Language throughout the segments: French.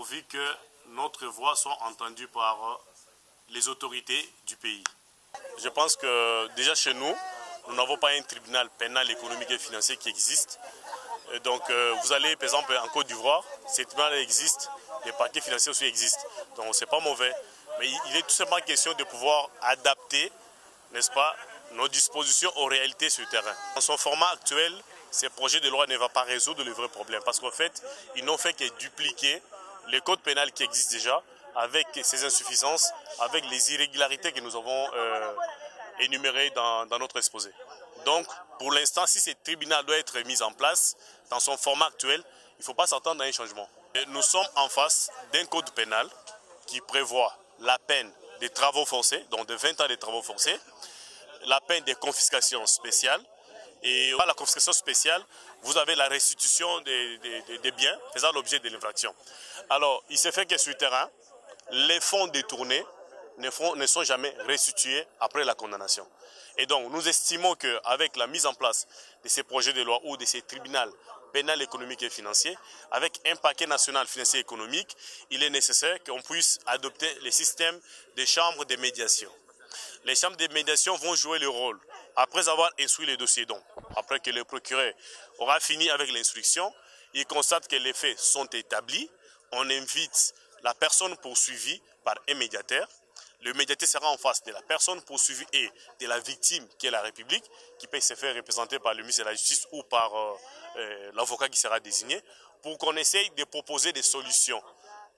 pourvu que notre voix soit entendue par les autorités du pays. Je pense que déjà chez nous, nous n'avons pas un tribunal pénal, économique et financier qui existe. Et donc vous allez par exemple en Côte d'Ivoire, ces tribunaux existent, les parquets financiers aussi existent. Donc c'est pas mauvais. Mais il est tout simplement question de pouvoir adapter, n'est-ce pas, nos dispositions aux réalités sur le terrain. Dans son format actuel, ces projets de loi ne vont pas résoudre le vrai problème parce qu'en fait, ils n'ont fait que dupliquer les codes pénals qui existent déjà avec ces insuffisances, avec les irrégularités que nous avons énumérées dans notre exposé. Donc, pour l'instant, si ce tribunal doit être mis en place dans son format actuel, il ne faut pas s'attendre à un changement. Et nous sommes en face d'un code pénal qui prévoit la peine des travaux forcés, donc de 20 ans de travaux forcés, la peine des confiscations spéciales. Et par la confiscation spéciale, vous avez la restitution des biens faisant l'objet de l'infraction. Alors, il se fait que sur le terrain, les fonds détournés ne sont jamais restitués après la condamnation. Et donc, nous estimons qu'avec la mise en place de ces projets de loi ou de ces tribunaux pénal, économique et financier, avec un paquet national financier et économique, il est nécessaire qu'on puisse adopter le système des chambres de médiation. Les chambres de médiation vont jouer le rôle. Après avoir instruit les dossiers, donc, après que le procureur aura fini avec l'instruction, il constate que les faits sont établis, on invite la personne poursuivie par un médiateur. Le médiateur sera en face de la personne poursuivie et de la victime qui est la République, qui peut se faire représenter par le ministre de la Justice ou par l'avocat qui sera désigné, pour qu'on essaye de proposer des solutions.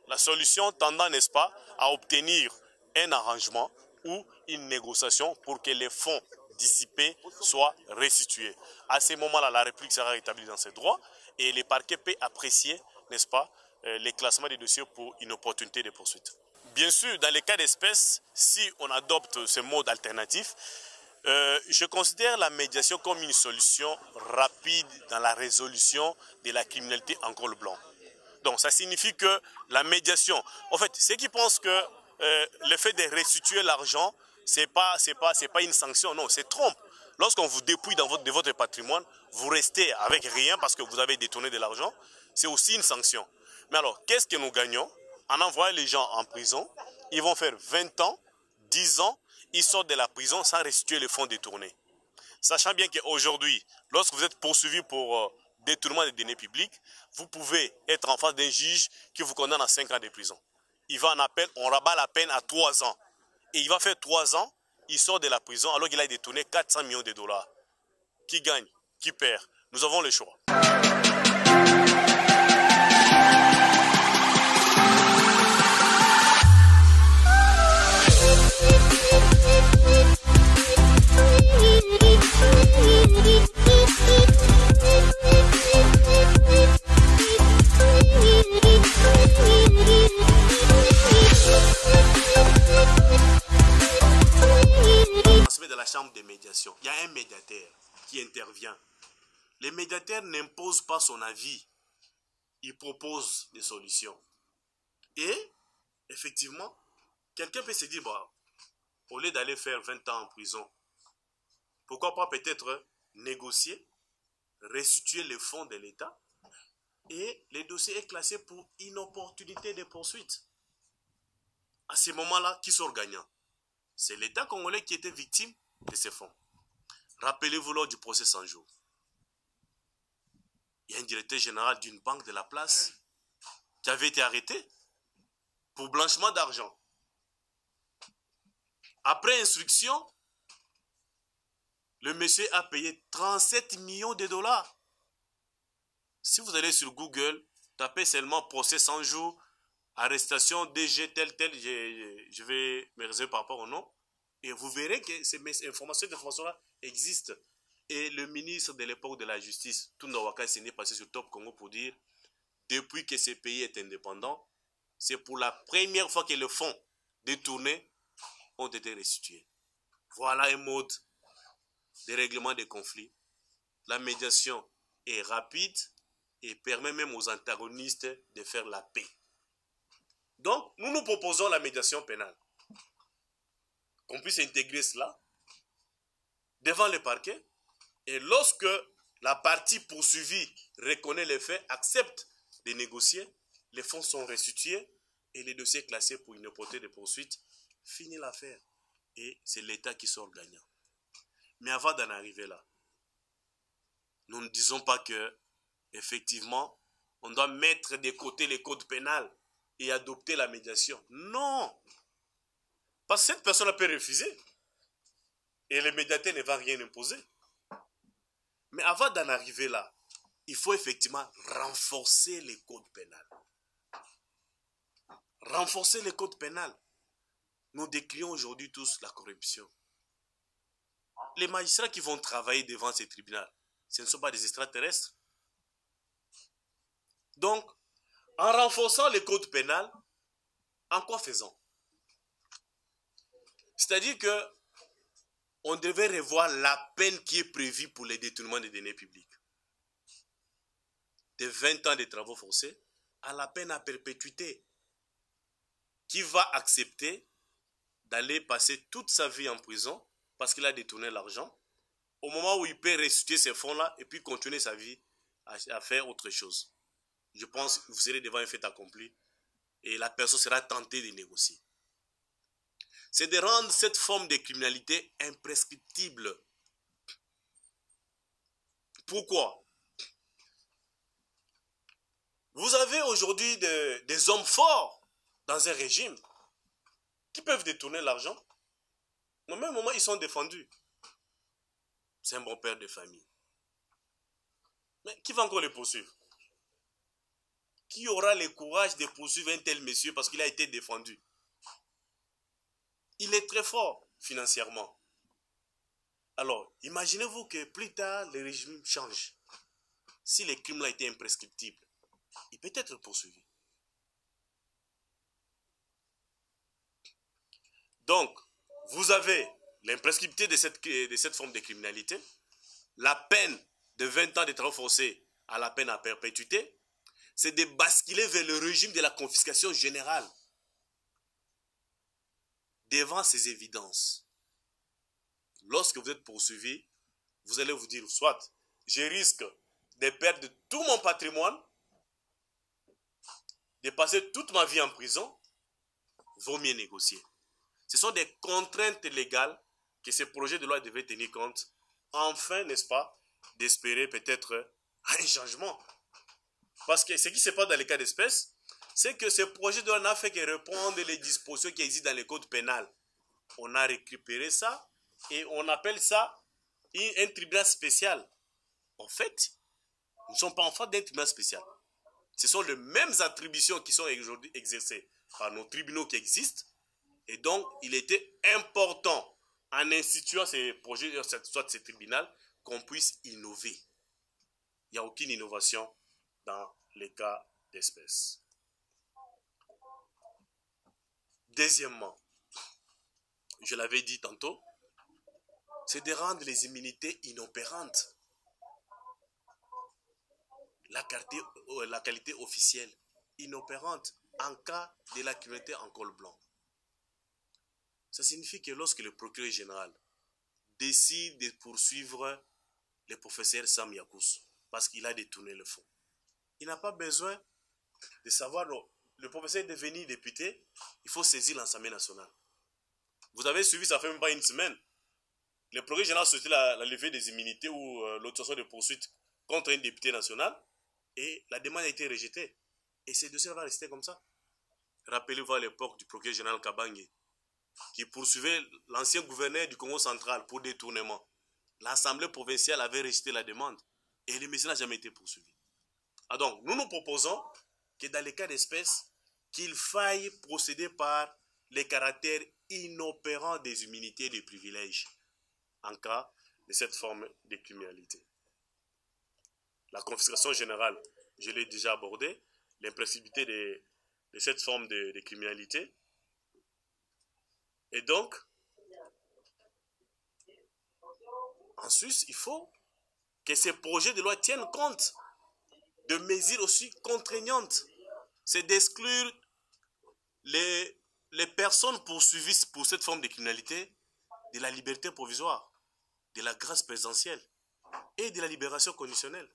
La solution tendant, n'est-ce pas, à obtenir un arrangement ou une négociation pour que les fonds dissipés soient restitués. À ce moment-là, la République sera rétablie dans ses droits et les parquets peuvent apprécier, n'est-ce pas, les classements des dossiers pour une opportunité de poursuite. Bien sûr, dans les cas d'espèce, si on adopte ce mode alternatif, je considère la médiation comme une solution rapide dans la résolution de la criminalité en col blanc. Donc ça signifie que la médiation, en fait, ceux qui pensent que le fait de restituer l'argent, c'est pas une sanction, non, c'est trompe. Lorsqu'on vous dépouille de votre patrimoine, vous restez avec rien parce que vous avez détourné de l'argent, c'est aussi une sanction. Mais alors, qu'est-ce que nous gagnons? En envoyant les gens en prison, ils vont faire 20 ans, 10 ans, ils sortent de la prison sans restituer les fonds détournés. Sachant bien qu'aujourd'hui, lorsque vous êtes poursuivi pour détournement des deniers publics, vous pouvez être en face d'un juge qui vous condamne à 5 ans de prison. Il va en appel, on rabat la peine à 3 ans. Et il va faire 3 ans, il sort de la prison alors qu'il a détourné 400 millions de dollars. Qui gagne? Qui perd? Nous avons le choix. De la chambre de médiation, il y a un médiateur qui intervient. Le médiateur n'impose pas son avis, il propose des solutions. Et effectivement, quelqu'un peut se dire, bah, au lieu d'aller faire 20 ans en prison, pourquoi pas peut-être négocier, restituer les fonds de l'État et le dossier est classé pour inopportunité de poursuite. À ce moment-là, qui sort gagnant? C'est l'État congolais qui était victime de ces fonds. Rappelez-vous lors du procès 100 jours. Il y a un directeur général d'une banque de la place qui avait été arrêté pour blanchiment d'argent. Après instruction, le monsieur a payé 37 millions de dollars. Si vous allez sur Google, tapez seulement procès 100 jours, arrestation DG tel, je vais me réserver par rapport au nom. Et vous verrez que ces informations-là existent. Et le ministre de l'époque de la justice, Tunda Waka, n'est passé sur Top Congo pour dire, depuis que ce pays est indépendant, c'est pour la première fois que les fonds détournés ont été restitués. Voilà un mode de règlement des conflits. La médiation est rapide et permet même aux antagonistes de faire la paix. Donc, nous nous proposons la médiation pénale. Qu'on puisse intégrer cela devant le parquet. Et lorsque la partie poursuivie reconnaît les faits, accepte de négocier, les fonds sont restitués et les dossiers classés pour une hypothèse de poursuite, finit l'affaire. Et c'est l'État qui sort gagnant. Mais avant d'en arriver là, nous ne disons pas que, effectivement, on doit mettre de côté les codes pénals et adopter la médiation. Non! Parce que cette personne peut refuser. Et le médiateur ne va rien imposer. Mais avant d'en arriver là, il faut effectivement renforcer les codes pénals. Renforcer les codes pénals. Nous décrions aujourd'hui tous la corruption. Les magistrats qui vont travailler devant ces tribunaux, ce ne sont pas des extraterrestres. Donc, en renforçant les codes pénals, en quoi faisons? C'est-à-dire que on devait revoir la peine qui est prévue pour les détournements des deniers publics. De 20 ans de travaux forcés à la peine à perpétuité. Qui va accepter d'aller passer toute sa vie en prison parce qu'il a détourné l'argent, au moment où il peut restituer ces fonds-là et puis continuer sa vie à faire autre chose. Je pense que vous serez devant un fait accompli et la personne sera tentée de négocier. C'est de rendre cette forme de criminalité imprescriptible. Pourquoi? Vous avez aujourd'hui des hommes forts dans un régime qui peuvent détourner l'argent. Au même moment, ils sont défendus. C'est un bon père de famille. Mais qui va encore les poursuivre? Qui aura le courage de poursuivre un tel monsieur parce qu'il a été défendu? Il est très fort financièrement. Alors, imaginez-vous que plus tard, le régime change. Si le crime a été imprescriptible, il peut être poursuivi. Donc, vous avez l'imprescriptibilité de cette forme de criminalité, la peine de 20 ans de travaux forcés à la peine à perpétuité, c'est de basculer vers le régime de la confiscation générale. Devant ces évidences, lorsque vous êtes poursuivi, vous allez vous dire, soit je risque de perdre tout mon patrimoine, de passer toute ma vie en prison, vaut mieux négocier. Ce sont des contraintes légales que ce projet de loi devait tenir compte, enfin, n'est-ce pas, d'espérer peut-être un changement. Parce que ce qui se passe dans les cas d'espèce, c'est que ce projet de loi n'a fait que répondre les dispositions qui existent dans les codes pénals. On a récupéré ça et on appelle ça un tribunal spécial. En fait, nous ne sommes pas en face d'un tribunal spécial. Ce sont les mêmes attributions qui sont aujourd'hui exercées par nos tribunaux qui existent. Et donc, il était important, en instituant ces projets, soit ces tribunaux, qu'on puisse innover. Il n'y a aucune innovation dans les cas d'espèce. Deuxièmement, je l'avais dit tantôt, c'est de rendre les immunités inopérantes. La qualité officielle inopérante en cas de la criminalité en col blanc. Ça signifie que lorsque le procureur général décide de poursuivre le professeur Sam Yakous parce qu'il a détourné le fonds, il n'a pas besoin de savoir, non, le professeur est devenu député, il faut saisir l'Assemblée nationale. Vous avez suivi, ça fait même pas une semaine. Le procureur général a souhaité la levée des immunités ou l'autorisation de poursuite contre un député national et la demande a été rejetée. Et ce dossier va rester comme ça. Rappelez-vous à l'époque du procureur général Kabange qui poursuivait l'ancien gouverneur du Congo central pour détournement. L'Assemblée provinciale avait rejeté la demande et le monsieur n'a jamais été poursuivi. Ah donc, nous proposons que dans les cas d'espèce, qu'il faille procéder par les caractères inopérants des immunités et des privilèges en cas de cette forme de criminalité. La confiscation générale, je l'ai déjà abordé, l'imprescriptibilité de cette forme de criminalité. Et donc, en Suisse, il faut que ces projets de loi tiennent compte de mesures aussi contraignantes. C'est d'exclure les personnes poursuivies pour cette forme de criminalité de la liberté provisoire, de la grâce présidentielle et de la libération conditionnelle.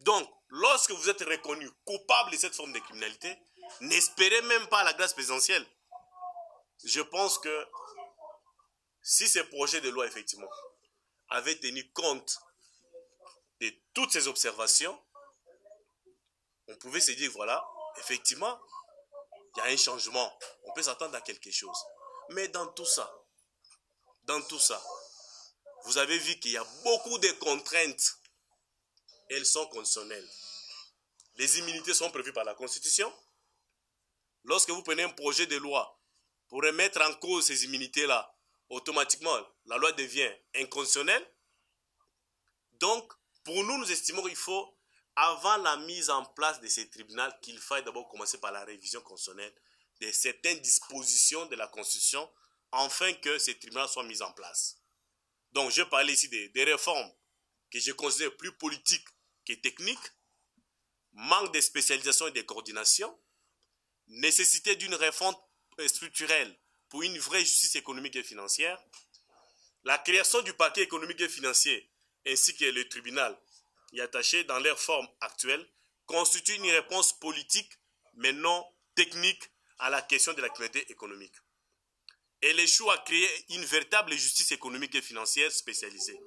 Donc, lorsque vous êtes reconnu coupable de cette forme de criminalité, n'espérez même pas la grâce présidentielle. Je pense que si ce projet de loi, effectivement, avait tenu compte de toutes ces observations, on pouvait se dire, voilà, effectivement, il y a un changement. On peut s'attendre à quelque chose. Mais dans tout ça, vous avez vu qu'il y a beaucoup de contraintes. Elles sont constitutionnelles. Les immunités sont prévues par la Constitution. Lorsque vous prenez un projet de loi pour remettre en cause ces immunités-là, automatiquement, la loi devient inconstitutionnelle. Donc, pour nous, nous estimons qu'il faut, avant la mise en place de ces tribunaux, qu'il faille d'abord commencer par la révision constitutionnelle de certaines dispositions de la Constitution, afin que ces tribunaux soient mis en place. Donc, je parle ici des réformes que je considère plus politiques que techniques, manque de spécialisation et de coordination, nécessité d'une réforme structurelle pour une vraie justice économique et financière, la création du parquet économique et financier ainsi que le tribunal y attaché dans leur forme actuelle constitue une réponse politique mais non technique à la question de la criminalité économique. Elle échoue à créer une véritable justice économique et financière spécialisée,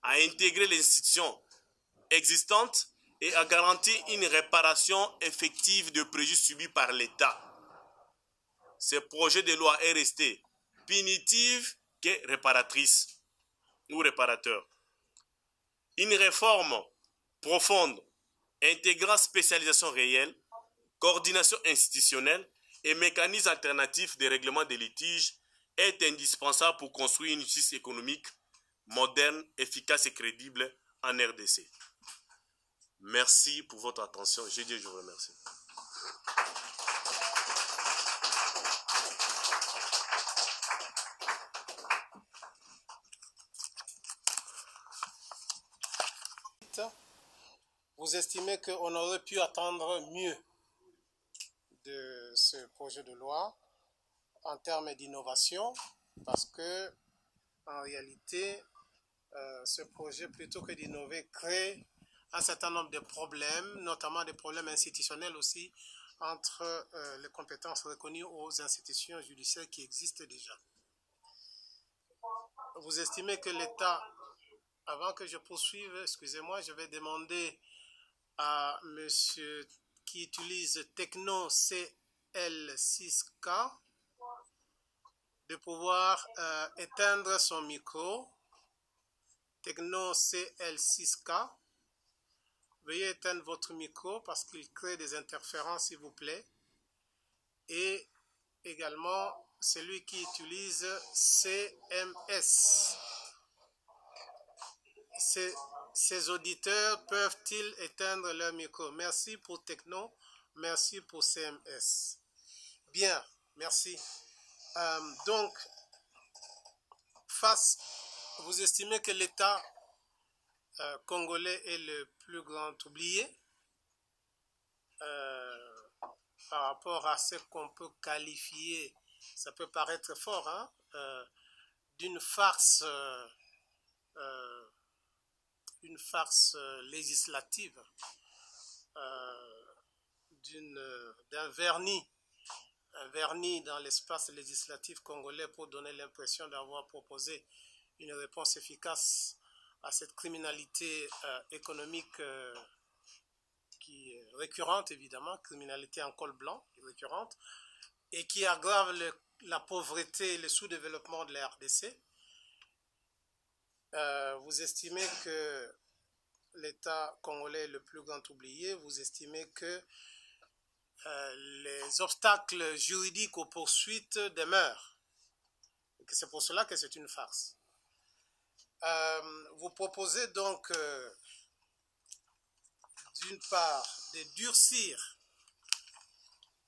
à intégrer les institutions existantes et à garantir une réparation effective de préjudices subis par l'État. Ce projet de loi est resté punitive que réparatrice ou réparateur. Une réforme profonde, intégrant spécialisation réelle, coordination institutionnelle et mécanismes alternatifs de règlement des litiges est indispensable pour construire une justice économique moderne, efficace et crédible en RDC. Merci pour votre attention. Je vous remercie. Vous estimez qu'on aurait pu attendre mieux de ce projet de loi en termes d'innovation, parce que en réalité, ce projet, plutôt que d'innover, crée un certain nombre de problèmes, notamment des problèmes institutionnels aussi, entre les compétences reconnues aux institutions judiciaires qui existent déjà. Vous estimez que l'État, avant que je poursuive, excusez-moi, je vais demander à monsieur qui utilise Techno CL6K de pouvoir éteindre son micro. Techno CL6K, veuillez éteindre votre micro parce qu'il crée des interférences, s'il vous plaît. Et également celui qui utilise CMS. Ces auditeurs peuvent-ils éteindre leur micro? Merci pour Techno, merci pour CMS. Bien, merci. Donc, vous estimez que l'État congolais est le plus grand oublié par rapport à ce qu'on peut qualifier, ça peut paraître fort, hein, d'une farce législative, d'un vernis, un vernis dans l'espace législatif congolais pour donner l'impression d'avoir proposé une réponse efficace à cette criminalité économique qui est récurrente, évidemment, criminalité en col blanc, récurrente, et qui aggrave la pauvreté et le sous-développement de la RDC. Vous estimez que l'État congolais est le plus grand oublié, vous estimez que les obstacles juridiques aux poursuites demeurent, et que c'est pour cela que c'est une farce. Vous proposez donc d'une part de durcir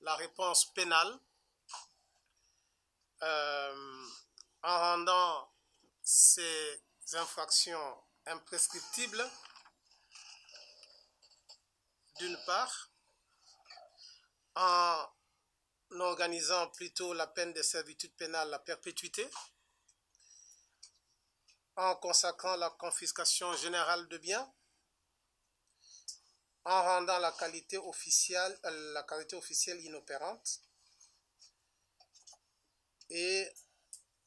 la réponse pénale en rendant ces infractions imprescriptibles, d'une part, en organisant plutôt la peine de servitude pénale à la perpétuité, en consacrant la confiscation générale de biens, en rendant la qualité officielle inopérante et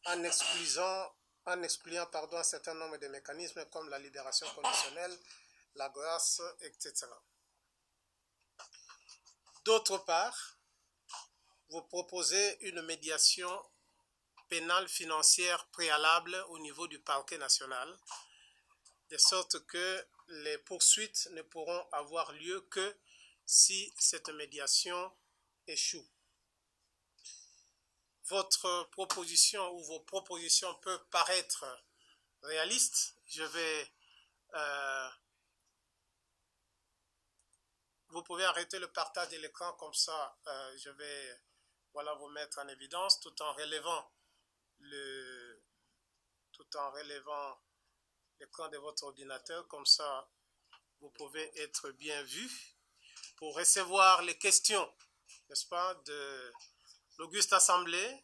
en excluant un certain nombre de mécanismes comme la libération conditionnelle, la grâce, etc. D'autre part, vous proposez une médiation pénale financière préalable au niveau du parquet national, de sorte que les poursuites ne pourront avoir lieu que si cette médiation échoue. Votre proposition ou vos propositions peuvent paraître réalistes. Vous pouvez arrêter le partage de l'écran, comme ça je vais vous mettre en évidence tout en relevant l'écran de votre ordinateur, comme ça vous pouvez être bien vu pour recevoir les questions, n'est-ce pas, de l'Auguste Assemblée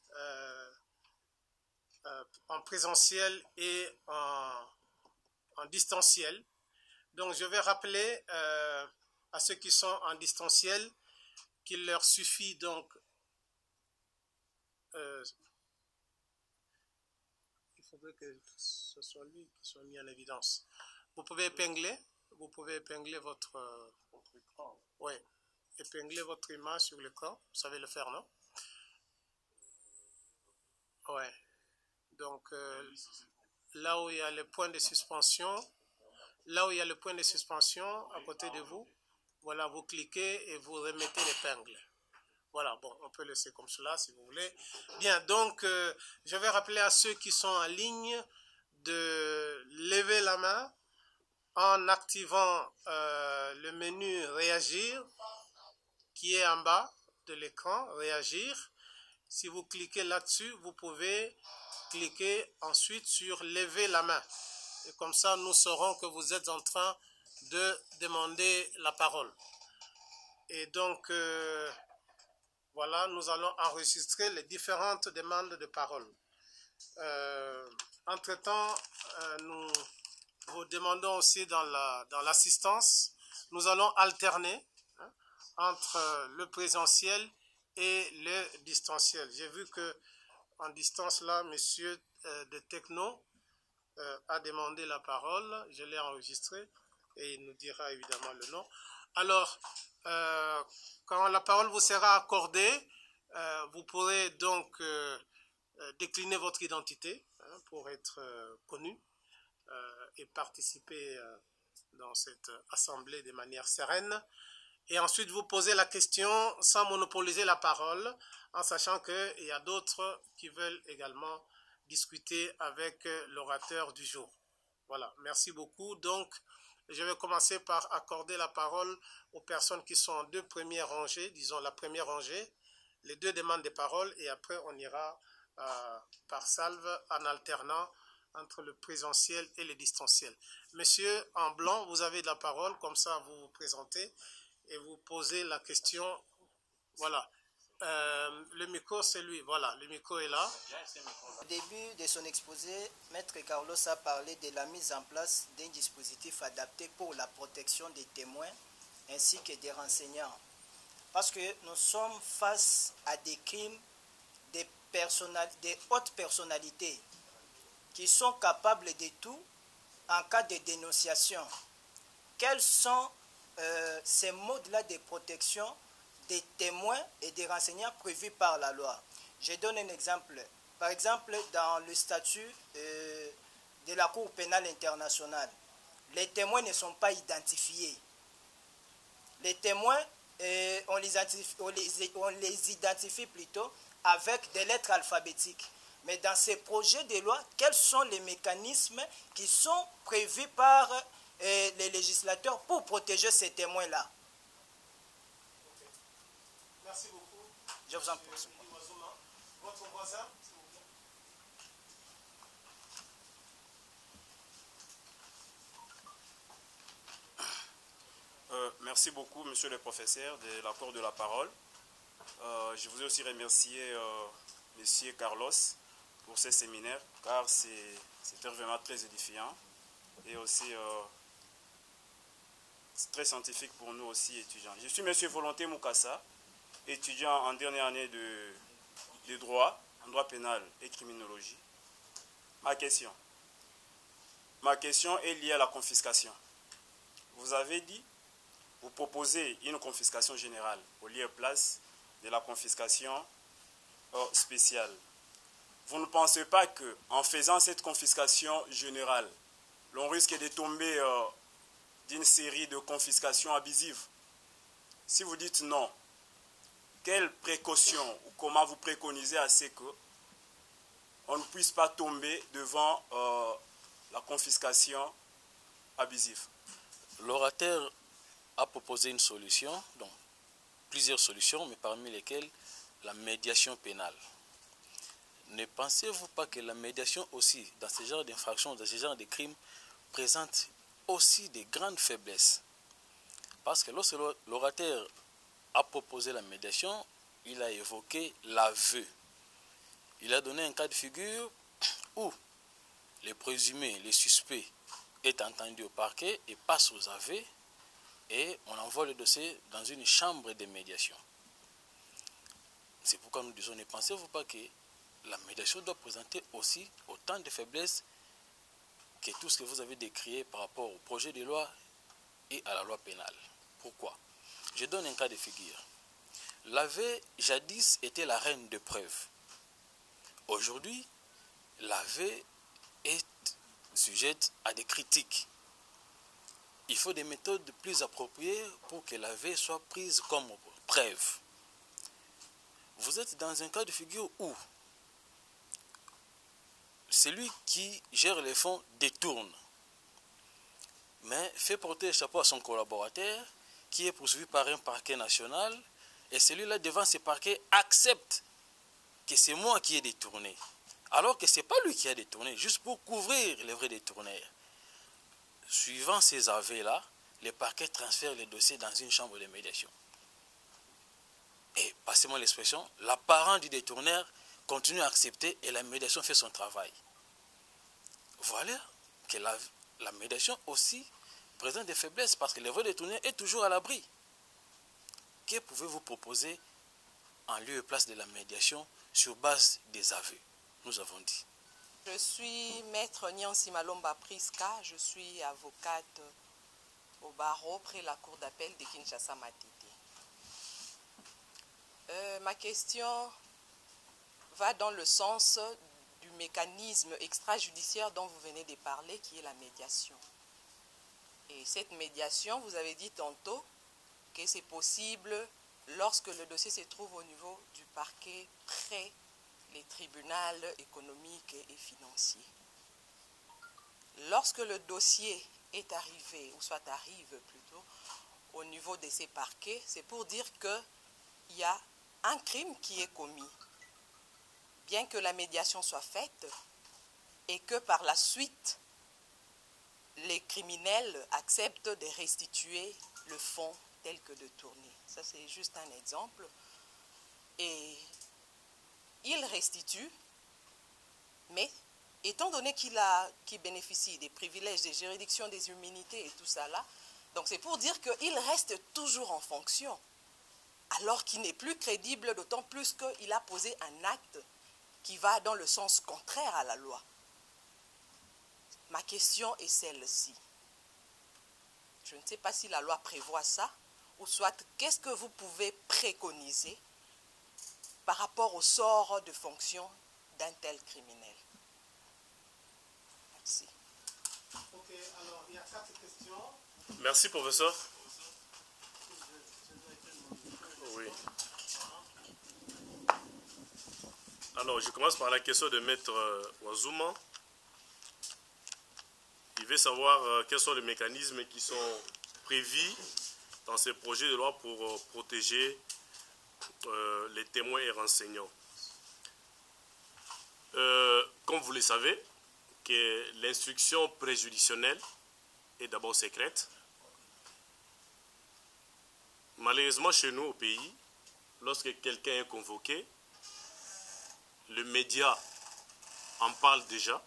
en présentiel et en distanciel. Donc je vais rappeler à ceux qui sont en distanciel qu'il leur suffit donc il faudrait que ce soit lui qui soit mis en évidence. Vous pouvez épingler votre écran. Oui, épingler votre image sur l'écran. Vous savez le faire, non? Oui. Donc là où il y a le point de suspension, à côté de vous, voilà, vous cliquez et vous remettez l'épingle. Voilà, bon, on peut laisser comme cela si vous voulez. Bien, donc, je vais rappeler à ceux qui sont en ligne de lever la main en activant le menu Réagir qui est en bas de l'écran, Réagir. Si vous cliquez là-dessus, vous pouvez cliquer ensuite sur Lever la main. Et comme ça, nous saurons que vous êtes en train de demander la parole. Et donc, voilà, nous allons enregistrer les différentes demandes de parole. Entre-temps, nous vous demandons aussi dans l'assistance, nous allons alterner entre le présentiel et le distanciel. J'ai vu que en distance là, monsieur de Techno a demandé la parole, je l'ai enregistré et il nous dira évidemment le nom. Alors, quand la parole vous sera accordée, vous pourrez donc décliner votre identité pour être connu et participer dans cette assemblée de manière sereine. Et ensuite, vous posez la question sans monopoliser la parole, en sachant qu'il y a d'autres qui veulent également discuter avec l'orateur du jour. Voilà, merci beaucoup. Donc, je vais commencer par accorder la parole aux personnes qui sont en deux premières rangées, disons la première rangée, les deux demandes de parole, et après on ira par salve en alternant entre le présentiel et le distanciel. Monsieur en blanc, vous avez de la parole, comme ça vous vous présentez et vous posez la question. Voilà. Le micro, c'est lui. Voilà, le micro est là. Au début de son exposé, Maître Carlos a parlé de la mise en place d'un dispositif adapté pour la protection des témoins ainsi que des renseignants. Parce que nous sommes face à des crimes des hautes personnalités qui sont capables de tout en cas de dénonciation. Quels sont ces modes-là de protection des témoins et des renseignants prévus par la loi? Je donne un exemple. Par exemple, dans le statut de la Cour pénale internationale, les témoins ne sont pas identifiés. Les témoins, on les identifie plutôt avec des lettres alphabétiques. Mais dans ces projets de loi, quels sont les mécanismes qui sont prévus par les législateurs pour protéger ces témoins-là? Okay. Merci beaucoup. Je vous en prie. Votre voisin, Merci beaucoup, monsieur le professeur, de l'accord de la parole. Je voudrais aussi remercier monsieur Carlos pour ce séminaire, car c'était vraiment très édifiant. Et aussi, très scientifique pour nous aussi étudiants. Je suis M. Volonté Moukassa, étudiant en dernière année de droit, en droit pénal et criminologie. Ma question est liée à la confiscation. Vous avez dit, vous proposez une confiscation générale au lieu et place de la confiscation spéciale. Vous ne pensez pas qu'en faisant cette confiscation générale, l'on risque de tomber d'une série de confiscations abusives? Si vous dites non, quelles précautions ou comment vous préconisez à ce qu'on ne puisse pas tomber devant la confiscation abusive? L'orateur a proposé une solution, donc plusieurs solutions, mais parmi lesquelles la médiation pénale. Ne pensez-vous pas que la médiation aussi, dans ce genre d'infractions, dans ce genre de crimes, présente aussi des grandes faiblesses? Parce que lorsque l'orateur a proposé la médiation, il a évoqué l'aveu. Il a donné un cas de figure où les présumés, les suspects, est entendu au parquet et passe aux aveux et on envoie le dossier dans une chambre de médiation. C'est pourquoi nous disons, ne pensez-vous pas que la médiation doit présenter aussi autant de faiblesses que tout ce que vous avez décrit par rapport au projet de loi et à la loi pénale? Pourquoi? Je donne un cas de figure. L'aveu, jadis, était la reine de preuve. Aujourd'hui, l'aveu est sujette à des critiques. Il faut des méthodes plus appropriées pour que l'aveu soit prise comme preuve. Vous êtes dans un cas de figure où celui qui gère les fonds détourne, mais fait porter le chapeau à son collaborateur qui est poursuivi par un parquet national et celui-là devant ce parquet accepte que c'est moi qui ai détourné, alors que ce n'est pas lui qui a détourné, juste pour couvrir les vrais détourneurs. Suivant ces aveux-là, le parquet transfère les dossiers dans une chambre de médiation. Et, passez-moi l'expression, l'apparent du détourneur continue à accepter et la médiation fait son travail. Voilà que la médiation aussi présente des faiblesses parce que le vrai détourneur est toujours à l'abri. Que pouvez-vous proposer en lieu et place de la médiation sur base des aveux? Nous avons dit. Je suis maître Nyansi Malomba Priska, je suis avocate au barreau près la cour d'appel de Kinshasa Matete. Ma question va dans le sens du mécanisme extrajudiciaire dont vous venez de parler, qui est la médiation. Et cette médiation, vous avez dit tantôt que c'est possible lorsque le dossier se trouve au niveau du parquet près les tribunaux économiques et financiers. Lorsque le dossier est arrivé, ou soit arrive plutôt, au niveau de ces parquets, c'est pour dire qu'il y a un crime qui est commis, bien que la médiation soit faite, et que par la suite, les criminels acceptent de restituer le fonds tel que détourné. Ça, c'est juste un exemple. Et il restitue, mais étant donné qu'il bénéficie des privilèges, des juridictions, des immunités et tout ça là, donc c'est pour dire qu'il reste toujours en fonction, alors qu'il n'est plus crédible, d'autant plus qu'il a posé un acte qui va dans le sens contraire à la loi. Ma question est celle-ci. Je ne sais pas si la loi prévoit ça, ou soit qu'est-ce que vous pouvez préconiser par rapport au sort de fonction d'un tel criminel. Merci. Ok, alors il y a 4 questions. Merci, professeur. Oui. Alors, je commence par la question de Maître Ouazouma. Il veut savoir quels sont les mécanismes qui sont prévus dans ces projets de loi pour protéger les témoins et renseignants. Comme vous le savez, que l'instruction préjudicielle est d'abord secrète. Malheureusement, chez nous au pays, lorsque quelqu'un est convoqué, le média en parle déjà,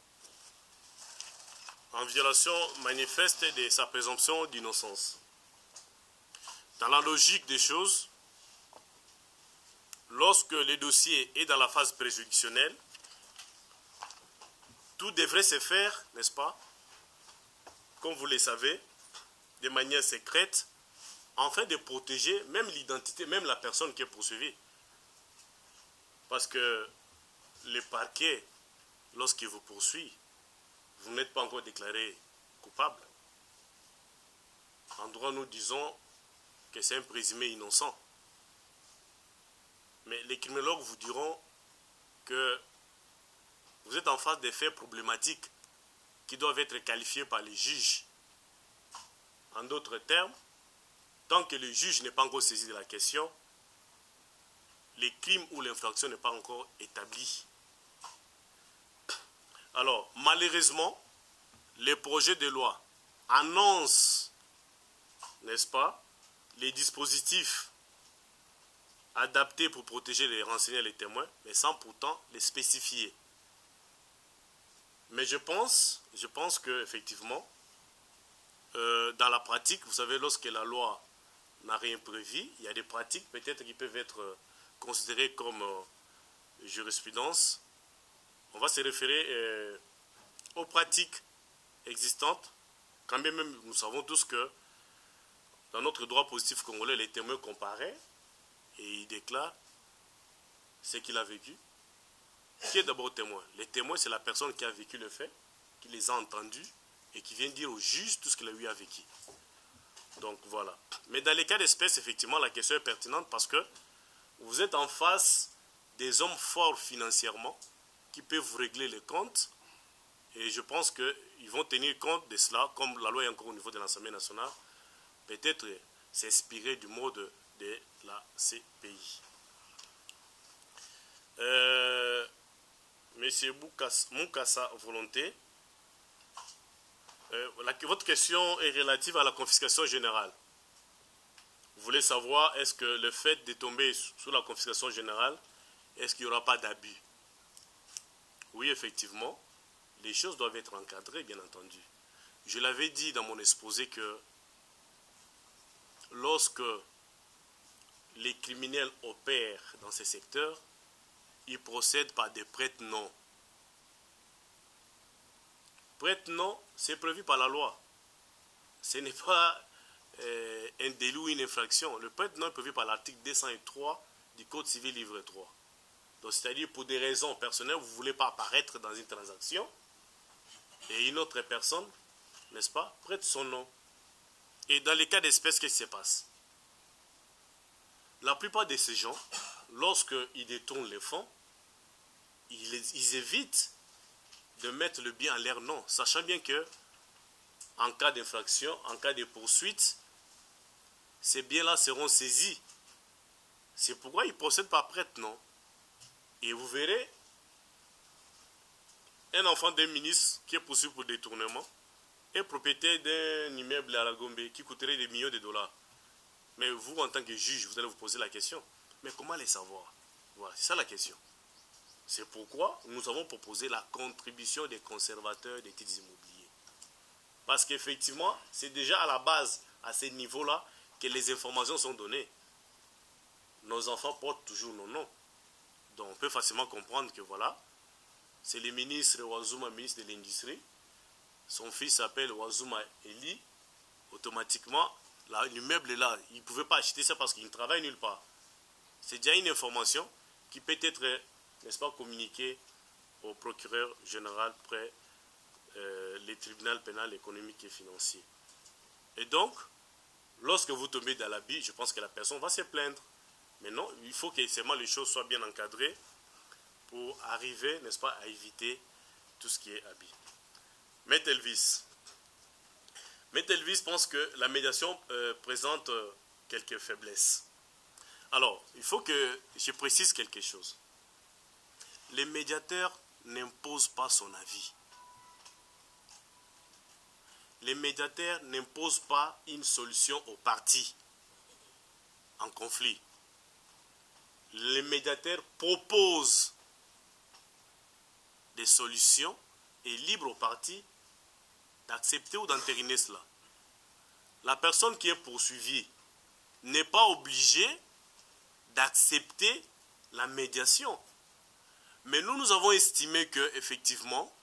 en violation manifeste de sa présomption d'innocence. dans la logique des choses, lorsque le dossier est dans la phase préjudicielle, tout devrait se faire, n'est-ce pas, comme vous le savez, de manière secrète, afin de protéger même l'identité, même la personne qui est poursuivie. Parce que le parquet, lorsqu'il vous poursuit, vous n'êtes pas encore déclaré coupable. En droit, nous disons que c'est un présumé innocent. Mais les criminologues vous diront que vous êtes en face des faits problématiques qui doivent être qualifiés par les juges. En d'autres termes, tant que le juge n'est pas encore saisi de la question, le crime ou l'infraction n'est pas encore établi. Alors, malheureusement, les projets de loi annoncent, n'est-ce pas, les dispositifs adaptés pour protéger les renseignants et les témoins, mais sans pourtant les spécifier. Mais je pense qu'effectivement, dans la pratique, vous savez, lorsque la loi n'a rien prévu, il y a des pratiques peut-être qui peuvent être considérées comme jurisprudence. On va se référer aux pratiques existantes, quand bien même nous savons tous que dans notre droit positif congolais, les témoins comparaient et ils déclarent ce qu'il a vécu. Qui est d'abord témoin? Les témoins, c'est la personne qui a vécu le fait, qui les a entendus et qui vient dire au juge tout ce qu'il a eu à vécu. Donc voilà. Mais dans les cas d'espèce, effectivement, la question est pertinente parce que vous êtes en face des hommes forts financièrement qui peuvent vous régler les comptes. Et je pense qu'ils vont tenir compte de cela, comme la loi est encore au niveau de l'Assemblée nationale, peut-être s'inspirer du mode de la CPI. Monsieur Moukassa Volonté, votre question est relative à la confiscation générale. Vous voulez savoir, est-ce que le fait de tomber sous la confiscation générale, est-ce qu'il n'y aura pas d'abus? Oui, effectivement, les choses doivent être encadrées, bien entendu. Je l'avais dit dans mon exposé que lorsque les criminels opèrent dans ces secteurs, ils procèdent par des prête-noms. Prête-nom, c'est prévu par la loi. Ce n'est pas un délit ou une infraction. Le prête-nom est prévu par l'article 203 du Code civil livre 3. Donc, c'est-à-dire, pour des raisons personnelles, vous ne voulez pas apparaître dans une transaction et une autre personne, n'est-ce pas, prête son nom. Et dans les cas d'espèce, qu'est-ce qui se passe? La plupart de ces gens, lorsqu'ils détournent les fonds, ils évitent de mettre le bien à leur nom, sachant bien que en cas d'infraction, en cas de poursuite, ces biens-là seront saisis. C'est pourquoi ils procèdent par prête-nom. Et vous verrez un enfant d'un ministre qui est poursuivi pour détournement est propriétaire d'un immeuble à la Gombe qui coûterait des millions de dollars. Mais vous, en tant que juge, vous allez vous poser la question. Mais comment les savoir? Voilà, c'est ça la question. C'est pourquoi nous avons proposé la contribution des conservateurs des titres immobiliers. Parce qu'effectivement, c'est déjà à la base, à ce niveau-là, que les informations sont données. Nos enfants portent toujours nos noms. Donc on peut facilement comprendre que voilà, c'est le ministre Ouazzouma, ministre de l'Industrie. Son fils s'appelle Ouazzouma Eli. Automatiquement, l'immeuble est là. Il ne pouvait pas acheter ça parce qu'il ne travaille nulle part. C'est déjà une information qui peut être, n'est-ce pas, communiquée au procureur général près les tribunaux pénal, économique et financier. Et donc, lorsque vous tombez dans l'abus, je pense que la personne va se plaindre. Mais non, il faut que seulement les choses soient bien encadrées pour arriver, n'est-ce pas, à éviter tout ce qui est abus. Maître Elvis pense que la médiation présente quelques faiblesses. Alors, il faut que je précise quelque chose. Les médiateurs n'imposent pas son avis. Les médiateurs n'imposent pas une solution aux parties en conflit. Les médiateurs proposent des solutions et libre aux parties d'accepter ou d'entériner cela. La personne qui est poursuivie n'est pas obligé d'accepter la médiation. Mais nous avons estimé que, effectivement,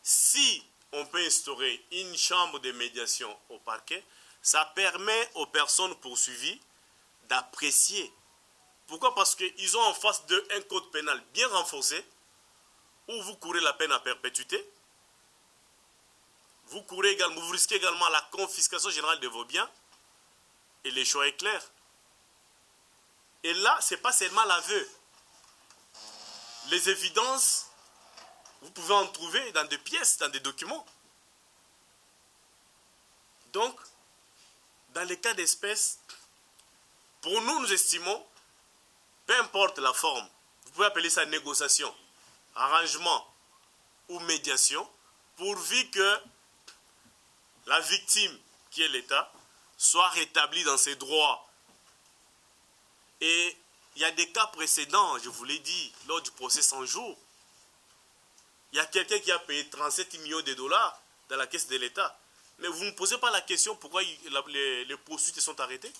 si on peut instaurer une chambre de médiation au parquet, ça permet aux personnes poursuivies d'apprécier. Pourquoi? Parce qu'ils ont en face d'eux un code pénal bien renforcé, où vous courez la peine à perpétuité. Vous risquez également la confiscation générale de vos biens. Et le choix est clair. Et là, ce n'est pas seulement l'aveu. Les évidences, vous pouvez en trouver dans des pièces, dans des documents. Donc, dans les cas d'espèce, pour nous, nous estimons, peu importe la forme, vous pouvez appeler ça négociation, arrangement ou médiation, pourvu que la victime, qui est l'État, soit rétablie dans ses droits. Et il y a des cas précédents, je vous l'ai dit, lors du procès 100 jours. Il y a quelqu'un qui a payé 37 millions de dollars dans la caisse de l'État. Mais vous ne posez pas la question pourquoi les poursuites sont arrêtées.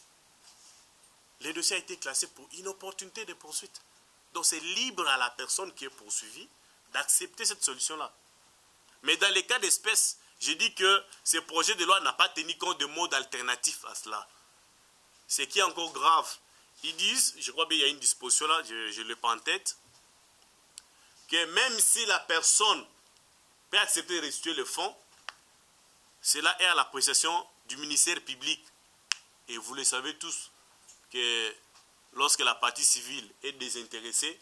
Le dossier a été classé pour inopportunité de poursuite. Donc c'est libre à la personne qui est poursuivie d'accepter cette solution-là. Mais dans les cas d'espèce, j'ai dit que ce projet de loi n'a pas tenu compte de modes alternatifs à cela. Ce qui est encore grave. Ils disent, je crois bien qu'il y a une disposition là, je ne l'ai pas en tête, que même si la personne peut accepter de restituer le fonds, cela est à l'appréciation du ministère public. Et vous le savez tous, que lorsque la partie civile est désintéressée,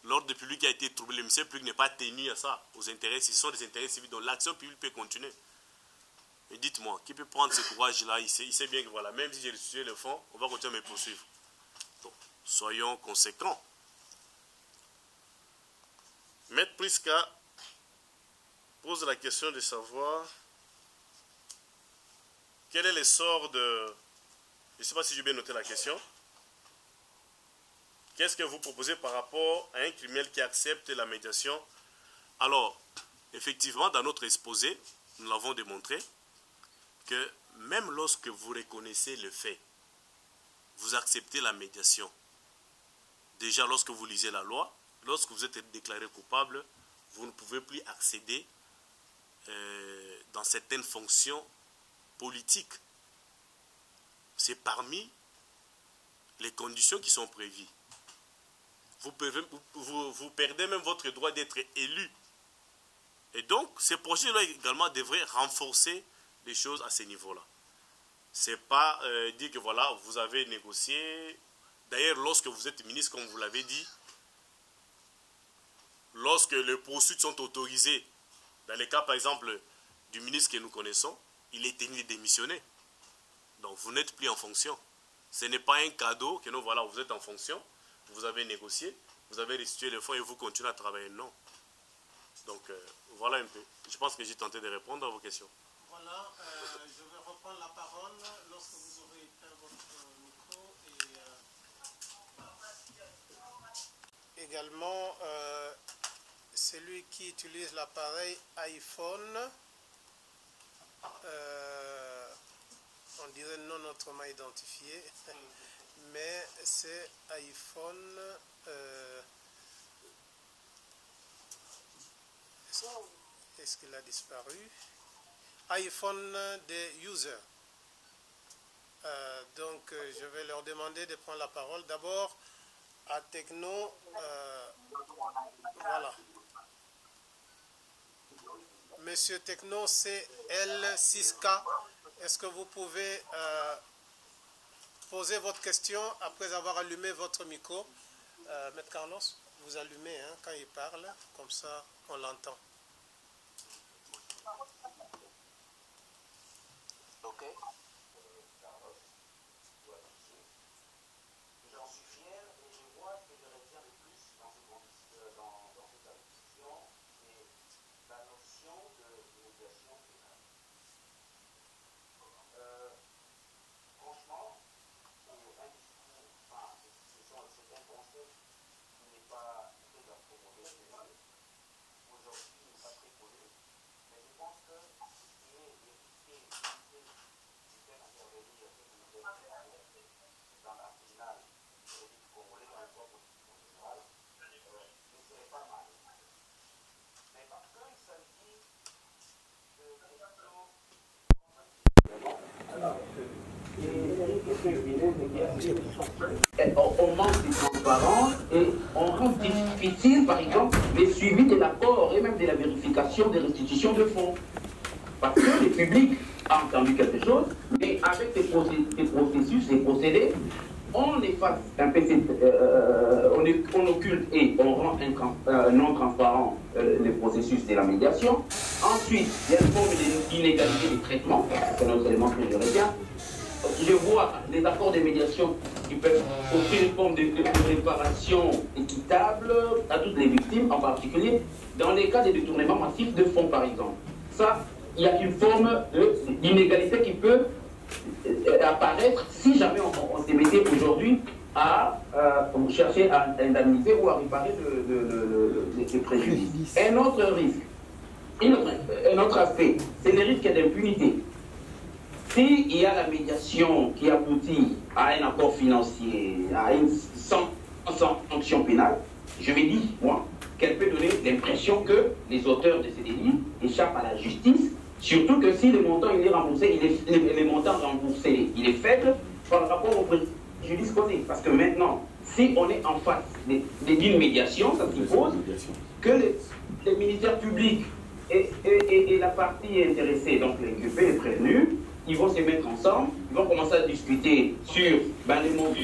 l'ordre public a été troublé, le ministère public n'est pas tenu à ça, aux intérêts, ce sont des intérêts civils, donc l'action publique peut continuer. Et dites-moi, qui peut prendre ce courage-là? Il sait bien que voilà, même si j'ai restitué le fonds, on va continuer à me poursuivre. Donc, soyons conséquents. Maître Prisca pose la question de savoir quel est le sort de... Je ne sais pas si j'ai bien noté la question. Qu'est-ce que vous proposez par rapport à un criminel qui accepte la médiation? Alors, effectivement, dans notre exposé, nous l'avons démontré, que même lorsque vous reconnaissez le fait, vous acceptez la médiation. Déjà, lorsque vous lisez la loi, lorsque vous êtes déclaré coupable, vous ne pouvez plus accéder dans certaines fonctions politiques. C'est parmi les conditions qui sont prévues. Vous perdez même votre droit d'être élu. Et donc, ce projet de loi également devrait renforcer les choses à ce niveau-là. Ce n'est pas dire que voilà, vous avez négocié. D'ailleurs, lorsque vous êtes ministre, comme vous l'avez dit, lorsque les poursuites sont autorisées, dans les cas par exemple du ministre que nous connaissons, il est tenu de démissionner. Donc vous n'êtes plus en fonction. Ce n'est pas un cadeau que nous, voilà, vous êtes en fonction, vous avez négocié, vous avez restitué le fonds et vous continuez à travailler. Non. Donc voilà un peu. Je pense que j'ai tenté de répondre à vos questions. Voilà, je vais reprendre la parole lorsque vous aurez éteint votre micro. Et également, celui qui utilise l'appareil iPhone, on dirait non autrement identifié, mais c'est iPhone... est-ce qu'il a disparu? iPhone des users. Donc je vais leur demander de prendre la parole. D'abord à Techno, voilà. Monsieur Techno, c'est L6K. Est-ce que vous pouvez poser votre question après avoir allumé votre micro? Maître Carlos, vous allumez quand il parle, comme ça on l'entend. Ok. J'en suis fier et je vois que je retiens le plus dans cette discussion, c'est la notion de médiation pénale. Franchement, c'est un discours, enfin, c'est un concept qui n'est pas très accommodé chez nous. Aujourd'hui, il n'est pas très connu, mais je pense que ce qui est vérité, On manque de transparence et on rend difficile, par exemple, le suivi de l'accord et même de la vérification des restitutions de fonds. Parce que le public a entendu quelque chose, mais avec des processus, des procédés, on efface un peu, on occulte et on rend non transparent le processus de la médiation. Ensuite, il y a une forme d'inégalité de traitement, c'est un autre élément que je retiens. Je vois les accords de médiation qui peuvent offrir une forme de réparation équitable à toutes les victimes, en particulier dans les cas de détournement massif de fonds, par exemple. Ça, il y a une forme d'inégalité qui peut apparaître si jamais on se mettait aujourd'hui à chercher à indemniser ou à réparer les préjudices. Un autre risque, un autre aspect, c'est le risque d'impunité. S'il y a la médiation qui aboutit à un accord financier, à une sanction pénale, je me dis, moi, qu'elle peut donner l'impression que les auteurs de ces délits échappent à la justice, surtout que si le montant il est remboursé, le montant remboursé, il est faible par rapport au préjudice causé. Parce que maintenant, si on est en face d'une médiation, ça suppose que le ministère public et la partie intéressée, donc l'inculpé, les prévenus, ils vont se mettre ensemble, ils vont commencer à discuter sur les montants,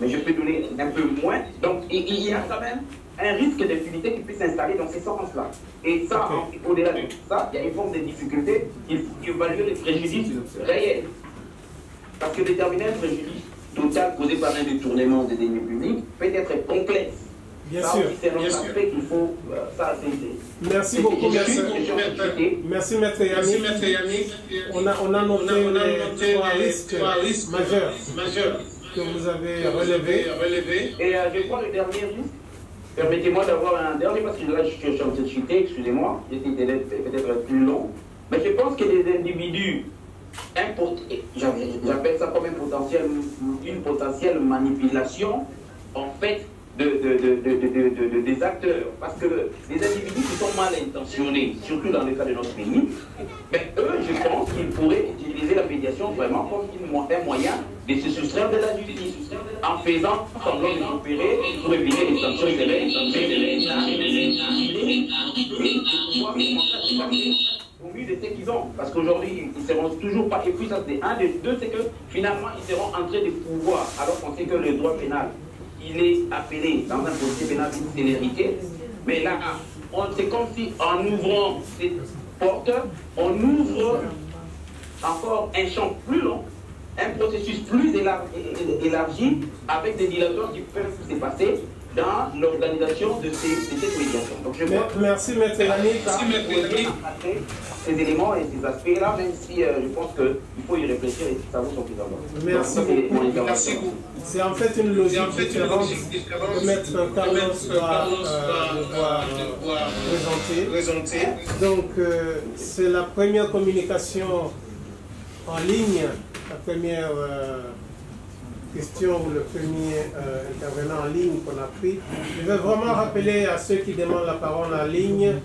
mais je peux donner un peu moins. Donc il y a quand même un risque d'impunité qui peut s'installer dans ces sens-là. Et ça, au-delà de ça, il y a une forme de difficulté, il faut évaluer les préjudices réels. Parce que déterminer un préjudice total causé par un détournement des deniers publics peut être complexe. Bien ça, sûr, c'est un aspect qu'il faut... merci beaucoup, merci Maître Yannick. On a noté les trois risques majeurs que vous avez relevés. Et je crois le dernier risque, permettez-moi d'avoir un dernier, parce que là je suis en train de chuter, excusez-moi, j'étais peut-être plus long, mais je pense que les individus, j'appelle ça comme une potentielle manipulation, en fait, des acteurs, parce que les individus qui sont mal intentionnés, surtout dans le cas de notre pays, eux, je pense qu'ils pourraient utiliser la médiation vraiment comme un moyen de se soustraire de la justice, en faisant semblant de coopérer pour éviter les sanctions au mieux de ce qu'ils ont, parce qu'aujourd'hui, ils ne seront toujours pas, et puis ça c'est un des deux, c'est que finalement, ils seront en train de pouvoir, alors qu'on sait que le droit pénal, il est appelé dans un procès pénal d'une célérité, mais là, c'est comme si en ouvrant cette porte, on ouvre encore un champ plus long, un processus plus élargi, avec des dilateurs qui peuvent se passer dans l'organisation de cette médiation. Donc je vois. Merci Maître Yannick. Ces éléments et ces aspects-là, même si je pense qu'il faut y réfléchir et ça vaut son plus avant. Merci beaucoup. C'est en fait une logique différente que Maître Carlos va devoir présenter. Donc, c'est la première communication en ligne, la première question ou le premier intervenant en ligne qu'on a pris. Je vais vraiment rappeler à ceux qui demandent la parole en ligne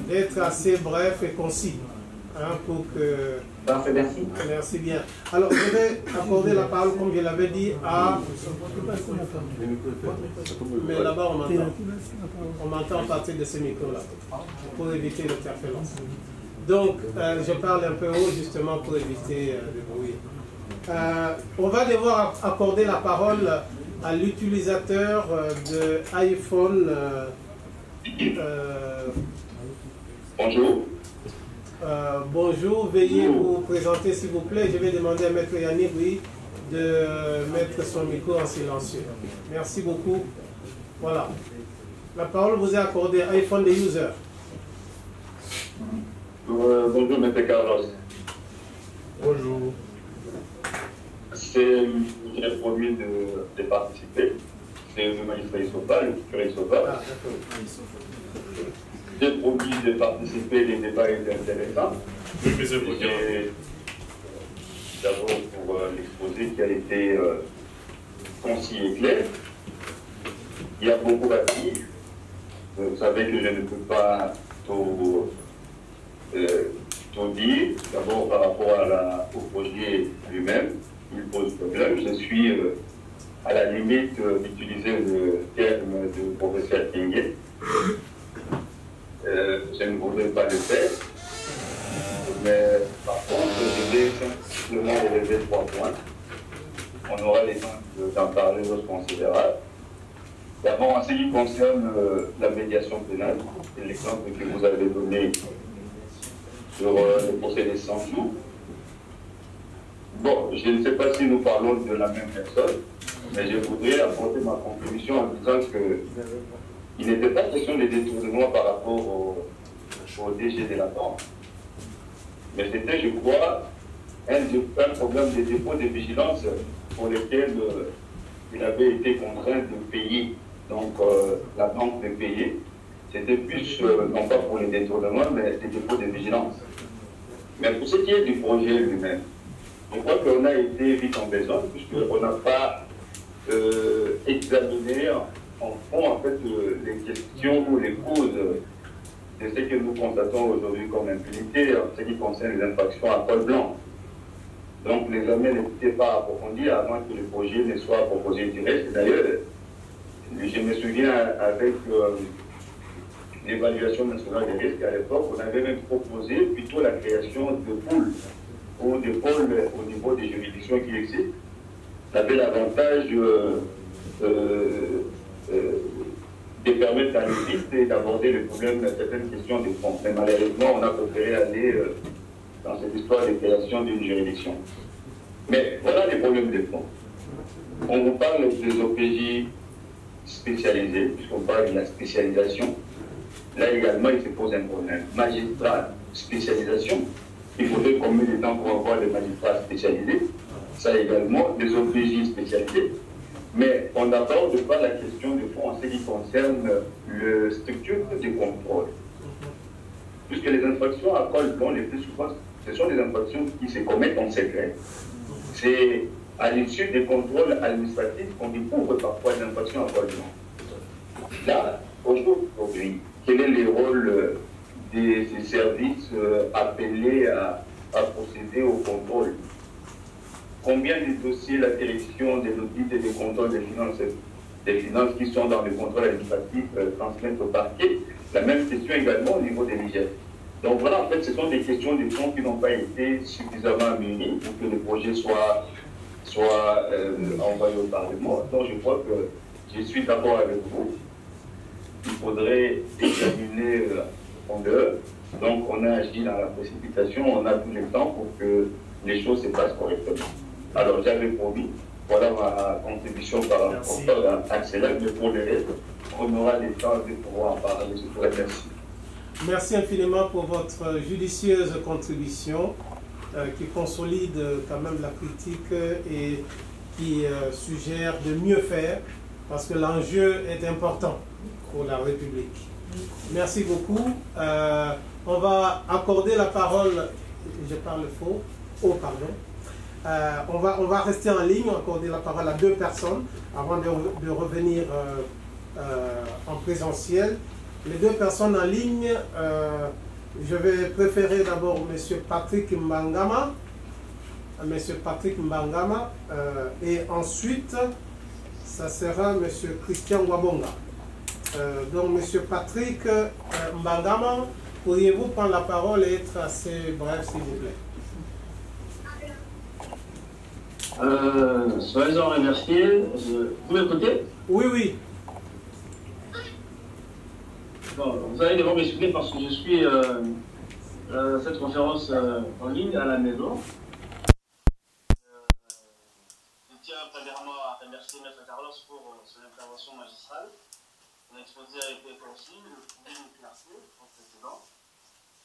d'être assez bref et concis. Pour que... Parfait, merci. Merci bien. Alors, je vais accorder la parole, comme je l'avais dit, à... Mais là-bas, on m'entend. On m'entend à partir de ce micro-là, pour éviter l'interférence. Donc, je parle un peu haut, justement, pour éviter le bruit. On va devoir accorder la parole à l'utilisateur de iPhone. Bonjour. Bonjour, veuillez vous présenter s'il vous plaît. Je vais demander à Maître Yannick, oui, de mettre son micro en silencieux. Merci beaucoup. Voilà. La parole vous est accordée. iPhone des users. Bonjour, Maître Carlos. Bonjour. J'ai promis de participer. C'est le magistrat Issopa, le curé Issopa. Ah, d'accord. J'ai promis de participer, les débats étaient intéressants. Et d'abord pour l'exposé qui a été concis et clair. Il y a beaucoup à dire. Vous savez que je ne peux pas tout dire. D'abord par rapport au projet lui-même. il pose problème. Je suis à la limite d'utiliser le terme de professeur Kinguet. Je ne voudrais pas le faire. Mais par contre, je vais simplement relever 3 points. On aura les temps d'en parler lorsqu'on se verra. D'abord, en ce qui concerne la médiation pénale, c'est l'exemple que vous avez donné sur le procédé sans jour. Bon, je ne sais pas si nous parlons de la même personne, mais je voudrais apporter ma contribution en disant qu'il n'était pas question de détournement par rapport au DG de la banque. Mais c'était, je crois, un problème de dépôt de vigilance pour lequel il avait été contraint de payer. Donc, la banque de payer, c'était plus, non pas pour les détournements, mais des dépôts de vigilance. Mais pour ce qui est du projet lui-même, je crois qu'on a été vite en besoin, puisqu'on n'a pas examiné en fond, en fait, les questions ou les causes de ce que nous constatons aujourd'hui comme impunité en ce qui concerne les infractions à col blanc. Donc l'examen n'était pas approfondi avant que le projet ne soit proposé direct. D'ailleurs, je me souviens avec l'évaluation nationale des risques, à l'époque, on avait même proposé plutôt la création de pôles ou de pôles au niveau des juridictions qui existent. Ça avait l'avantage de permettre d'aller vite et d'aborder le problème de certaines questions de fond. Mais malheureusement, on a préféré aller dans cette histoire de création d'une juridiction. Mais voilà les problèmes de fond. On vous parle des OPJ spécialisés, puisqu'on parle de la spécialisation. Là également, il se pose un problème. Magistrat, spécialisation. Il faudrait combien de temps pour avoir des magistrats spécialisés? Ça également, des OPJ spécialisés. Mais on n'aborde pas la question de fond en ce qui concerne la structure de contrôle. Puisque les infractions à col blanc, les plus souvent, ce sont des infractions qui se commettent en secret. C'est à l'issue des contrôles administratifs qu'on découvre parfois des infractions à col blanc. Là, aujourd'hui, quel est le rôle des services appelés à procéder au contrôle? Combien de dossiers la direction des audits et des contrôles des finances qui sont dans le contrôle administratif transmettent au parquet? La même question également au niveau des l'IGF. Donc voilà, en fait, ce sont des questions de fond qui n'ont pas été suffisamment munies pour que le projet soit envoyé au Parlement. Donc je crois que je suis d'accord avec vous. Il faudrait examiner en fondeur. Donc on a agi dans la précipitation, on a tout le temps pour que les choses se passent correctement. Alors j'avais promis, voilà ma contribution par rapport à Axel, mais pour le reste, on aura le temps de pouvoir en parler. Je vous remercie. Merci infiniment pour votre judicieuse contribution qui consolide quand même la critique et qui suggère de mieux faire parce que l'enjeu est important pour la République. Merci beaucoup. On va accorder la parole, je parle faux, pardon. On va rester en ligne, accorder la parole à 2 personnes avant de revenir en présentiel. Les 2 personnes en ligne, je vais préférer d'abord M. Patrick Mbangama. Et ensuite, ça sera M. Christian Wabonga. Donc, M. Patrick Mbangama, pourriez-vous prendre la parole et être assez bref, s'il vous plaît? Soyez-en remerciés. Vous m'écoutez? Oui, oui. Bon, vous allez devoir m'excuser parce que je suis cette conférence en ligne à la maison. Je tiens premièrement à remercier M. Carlos pour son intervention magistrale. Son exposé a été concis, le public une clarté en précédent.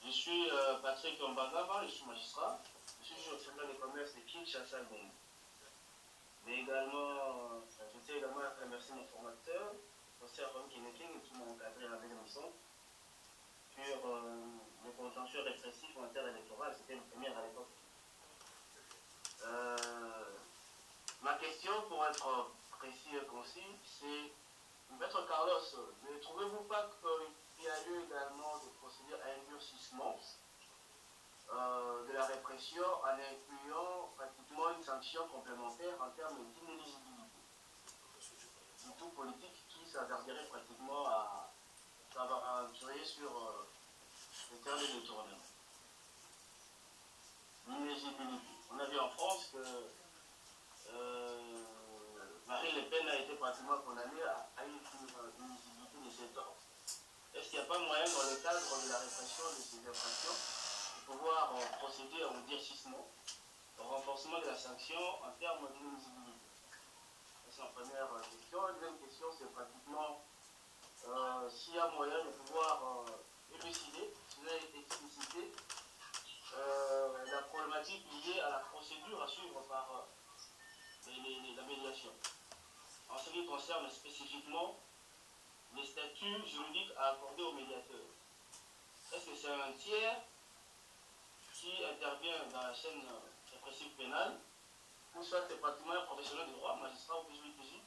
Je suis Patrick Mbangama, je suis magistrat. Je suis juge au tribunal de commerce de Kinshasa Gombe. Mais également, je tiens également à remercier mon formateur, professeur Ron Kineking, qui m'a encadré à la leçon sur le contentieux répressif en terre électorale. C'était une première à l'époque. Ma question, pour être précis et concis, c'est Maître Carlos, ne trouvez-vous pas qu'il y a eu également des procédures à endurcissement de la répression en incluant pratiquement une sanction complémentaire en termes d'inéligibilité. Du tout politique qui s'attarderait pratiquement à travailler sur le terme de détournement. L'inéligibilité. On a vu en France que Marine Le Pen a été pratiquement condamnée à une inéligibilité de 7 ans. Est-ce qu'il n'y a pas moyen, dans le cadre de la répression de ces infractions, de pouvoir procéder au durcissement, au renforcement de la sanction en termes d'inéligibilité? C'est la première question. La deuxième question, c'est pratiquement s'il y a moyen de pouvoir élucider, si vous avez explicité, la problématique liée à la procédure à suivre par la médiation. En ce qui concerne spécifiquement les statuts juridiques à accorder aux médiateurs. Est-ce que c'est un tiers qui intervient dans la chaîne répressive pénale, ou soit c'est pratiquement un professionnel de droit, magistrat ou PJ,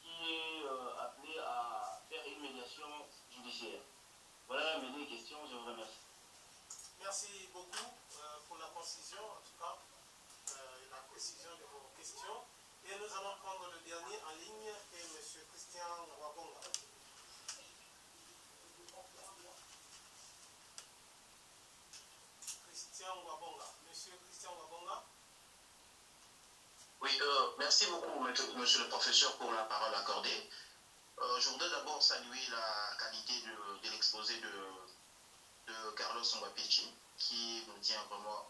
qui est appelé à faire une médiation judiciaire? Voilà mes deux questions, je vous remercie. Merci beaucoup pour la concision, en tout cas, la précision de vos questions. Et nous allons prendre le dernier en ligne, qui est M. Christian Wabonga. Monsieur Christian Wabonga. Oui, merci beaucoup, monsieur le professeur, pour la parole accordée. Je voudrais d'abord saluer la qualité de l'exposé de Carlos Ngwapechi, qui nous tient vraiment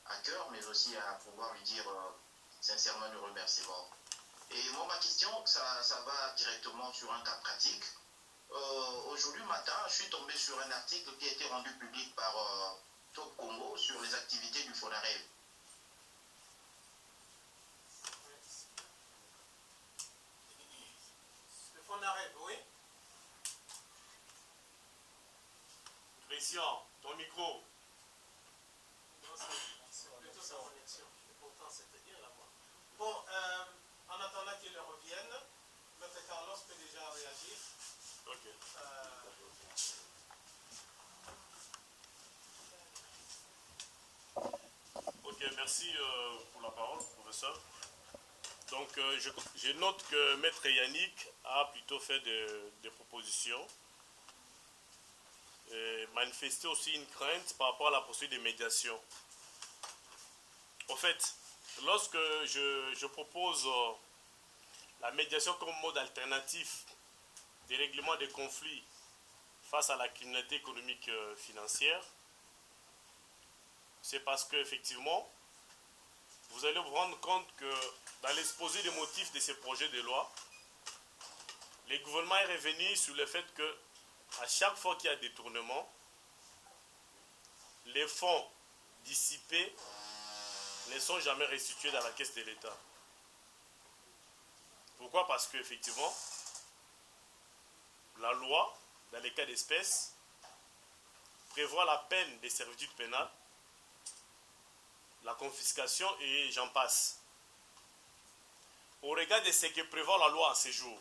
à cœur, mais aussi à pouvoir lui dire sincèrement le remerciement. Et moi, ma question, ça va directement sur un cas pratique. Aujourd'hui matin, je suis tombé sur un article qui a été rendu public par Top Congo sur les activités du FONAREV. Le FONAREV, oui. Christian, ton micro. C'est plutôt sa connexion. Et pourtant, c'était bien là-bas. Bon, en attendant qu'il revienne, M. Carlos peut déjà réagir. Ok. Ok, merci pour la parole, professeur. Donc, je note que Maître Yannick a plutôt fait des propositions et manifesté aussi une crainte par rapport à la procédure de médiation. En fait, lorsque je propose la médiation comme mode alternatif des règlements des conflits face à la criminalité économique financière, c'est parce qu'effectivement, vous allez vous rendre compte que dans l'exposé des motifs de ces projets de loi, le gouvernement est revenu sur le fait que à chaque fois qu'il y a détournement, les fonds dissipés ne sont jamais restitués dans la caisse de l'État. Pourquoi? Parce qu'effectivement, la loi, dans les cas d'espèce, prévoit la peine des servitudes pénales, la confiscation et j'en passe. Au regard de ce que prévoit la loi à ce jour,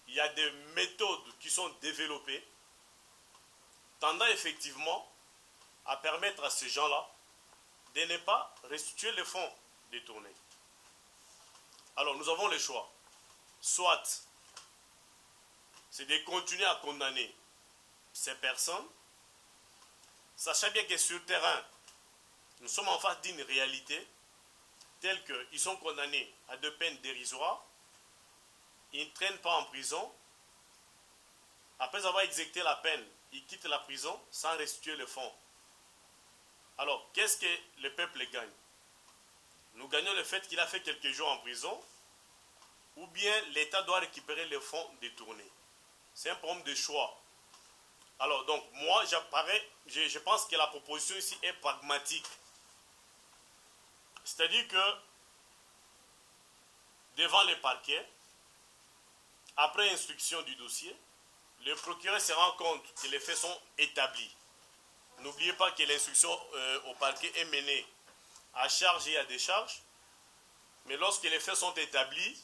il y a des méthodes qui sont développées tendant effectivement à permettre à ces gens-là de ne pas restituer les fonds détournés. Alors nous avons le choix. Soit c'est de continuer à condamner ces personnes, sachant bien que sur le terrain, nous sommes en face d'une réalité telle qu'ils sont condamnés à 2 peines dérisoires, ils ne traînent pas en prison, après avoir exécuté la peine, ils quittent la prison sans restituer le fonds. Alors, qu'est-ce que le peuple gagne? Nous gagnons le fait qu'il a fait quelques jours en prison, ou bien l'État doit récupérer les fonds détournés. C'est un problème de choix. Alors, donc, moi, je pense que la proposition ici est pragmatique. C'est-à-dire que, devant les parquets, après instruction du dossier, le procureur se rend compte que les faits sont établis. N'oubliez pas que l'instruction au parquet est menée à charge et à décharge. Mais lorsque les faits sont établis,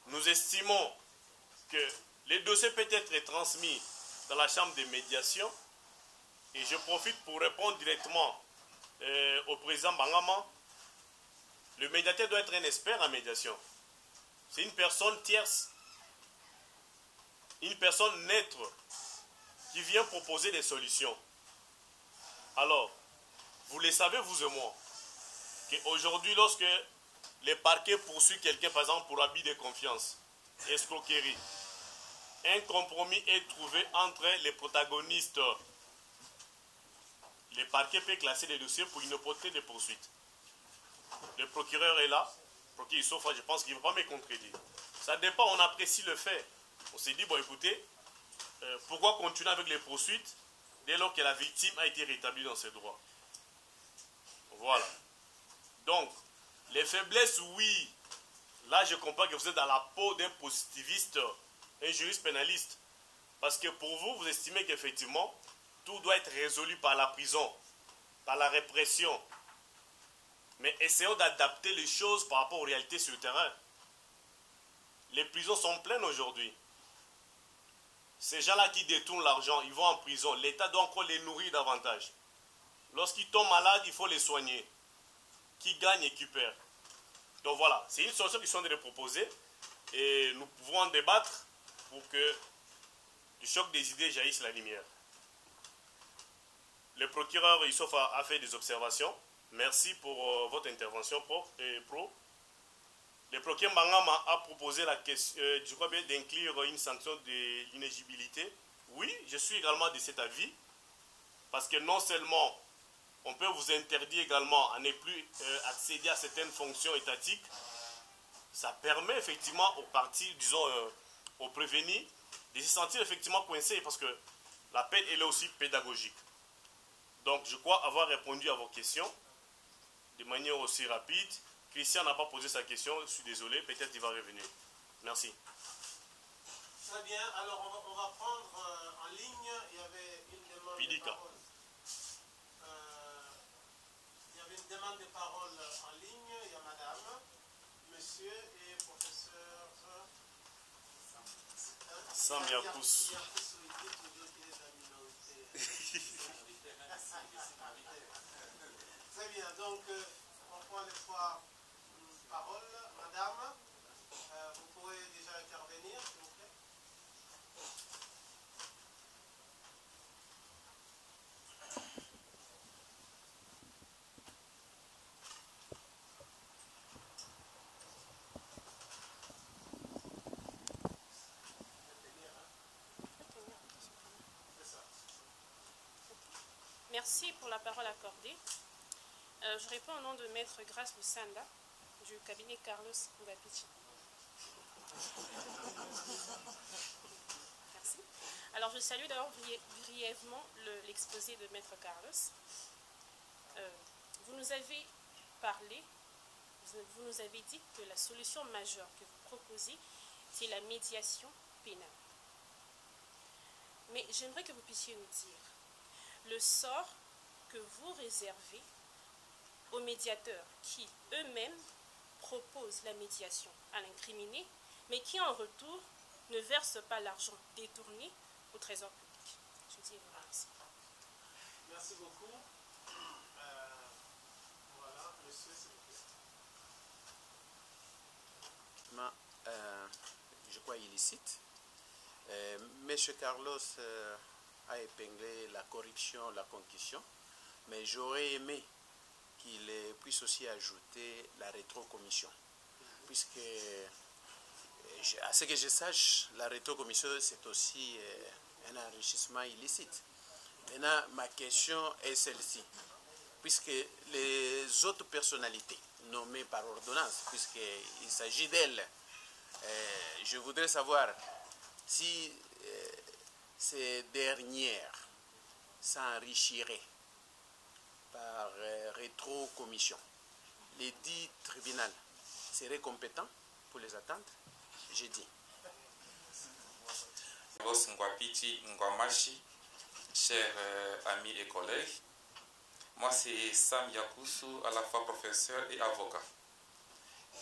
nous estimons que les dossiers peuvent être transmis dans la chambre de médiation Et je profite pour répondre directement au président Bangama. Le médiateur doit être un expert en médiation. C'est une personne tierce, une personne neutre qui vient proposer des solutions. Alors, vous le savez, vous et moi, qu'aujourd'hui, lorsque les parquets poursuivent quelqu'un, par exemple, pour abus de confiance, escroquerie, un compromis est trouvé entre les protagonistes. Le parquet peut classer les dossiers pour une hypothèse de poursuite. Le procureur est là. Le procureur Issofa, je pense qu'il ne va pas me contredire. Ça dépend, on apprécie le fait. On s'est dit, bon écoutez, pourquoi continuer avec les poursuites dès lors que la victime a été rétablie dans ses droits? Voilà. Donc, les faiblesses, oui. Là, je comprends que vous êtes dans la peau d'un positiviste, un juriste pénaliste. Parce que pour vous, vous estimez qu'effectivement, tout doit être résolu par la prison, par la répression. Mais essayons d'adapter les choses par rapport aux réalités sur le terrain. Les prisons sont pleines aujourd'hui. Ces gens-là qui détournent l'argent, ils vont en prison. L'État doit encore les nourrir davantage. Lorsqu'ils tombent malades, il faut les soigner. Qui gagne et qui perd. Donc voilà, c'est une solution qu'ils sont en train de proposer. Et nous pouvons en débattre pour que du choc des idées jaillisse la lumière. Le procureur Issofa a fait des observations. Merci pour votre intervention pro. Le procureur Bangama a proposé la question, je crois bien, d'inclure une sanction de l'inéligibilité. Oui, je suis également de cet avis. Parce que non seulement on peut vous interdire également à ne plus accéder à certaines fonctions étatiques, ça permet effectivement aux partis, disons, aux prévenus, de se sentir effectivement coincés parce que la peine, elle est aussi pédagogique. Donc, je crois avoir répondu à vos questions de manière aussi rapide. Christian n'a pas posé sa question, je suis désolé, peut-être il va revenir. Merci. Très bien, alors on va prendre en ligne, il y avait une demande de parole. Il y avait une demande de parole en ligne, il y a madame, monsieur et professeur Sam Yakous. Très bien, donc on prend les trois paroles. Madame, vous pourrez déjà intervenir, s'il vous plaît. Merci pour la parole accordée. Je réponds au nom de Maître Grace Lusanda du cabinet Carlos Ngapichi. Merci. Alors je salue d'abord brièvement l'exposé de Maître Carlos. Vous nous avez parlé, vous nous avez dit que la solution majeure que vous proposez, c'est la médiation pénale. Mais j'aimerais que vous puissiez nous dire le sort que vous réservez aux médiateurs qui eux-mêmes proposent la médiation à l'incriminé, mais qui en retour ne versent pas l'argent détourné au trésor public. Je dis merci. Merci beaucoup. Voilà, monsieur, s'il vous plaît. Je crois illicite. Monsieur Carlos a épinglé la corruption, la concussion, mais j'aurais aimé qu'il puisse aussi ajouter la rétrocommission, puisque, à ce que je sache, la rétrocommission, c'est aussi un enrichissement illicite. Maintenant, ma question est celle-ci, puisque les autres personnalités nommées par ordonnance, puisqu'il s'agit d'elles, je voudrais savoir si ces dernières s'enrichiraient par rétrocommission. Les 10 tribunaux seraient compétents pour les attendre? J'ai dit. Ngwapiti Ngwamashi, chers amis et collègues, moi c'est Sam Yakoussou, à la fois professeur et avocat.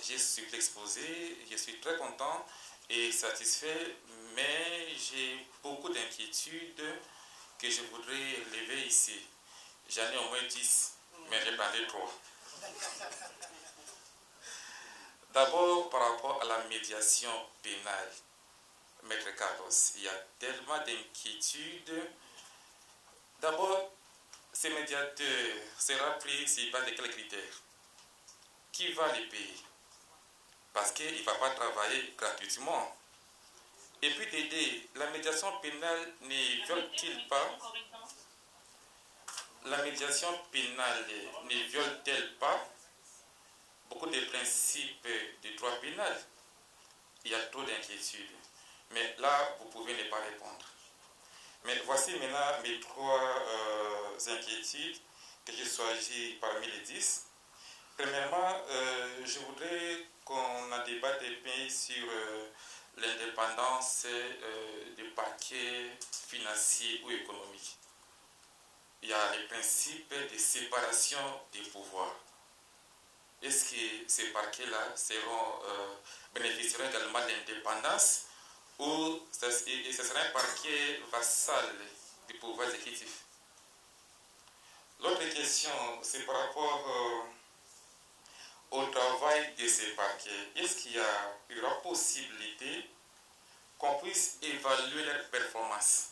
J'ai suivi l'exposé, je suis très content et satisfait, mais j'ai beaucoup d'inquiétudes que je voudrais lever ici. J'en ai au moins 10, mais je prendrai 3. D'abord, par rapport à la médiation pénale, Maître Carlos, il y a tellement d'inquiétudes. D'abord, ces médiateurs sera pris s'il passe de quels critères? Qui va les payer? Parce qu'il ne va pas travailler gratuitement. Et puis d'aider, la médiation pénale ne viole-t-il pas? La médiation pénale ne viole-t-elle pas beaucoup de principes du droit pénal? Il y a trop d'inquiétudes. Mais là, vous pouvez ne pas répondre. Mais voici maintenant mes 3 inquiétudes que j'ai choisies parmi les 10. Premièrement, je voudrais qu'on en débatte un peu sur l'indépendance des parquets financiers ou économiques. Il y a les principes de séparation des pouvoirs. Est-ce que ces parquets-là bénéficieront également de l'indépendance ou ce sera un parquet vassal du pouvoir exécutif? L'autre question, c'est par rapport au travail de ces parquets. Est-ce qu'il y aura possibilité qu'on puisse évaluer leur performance?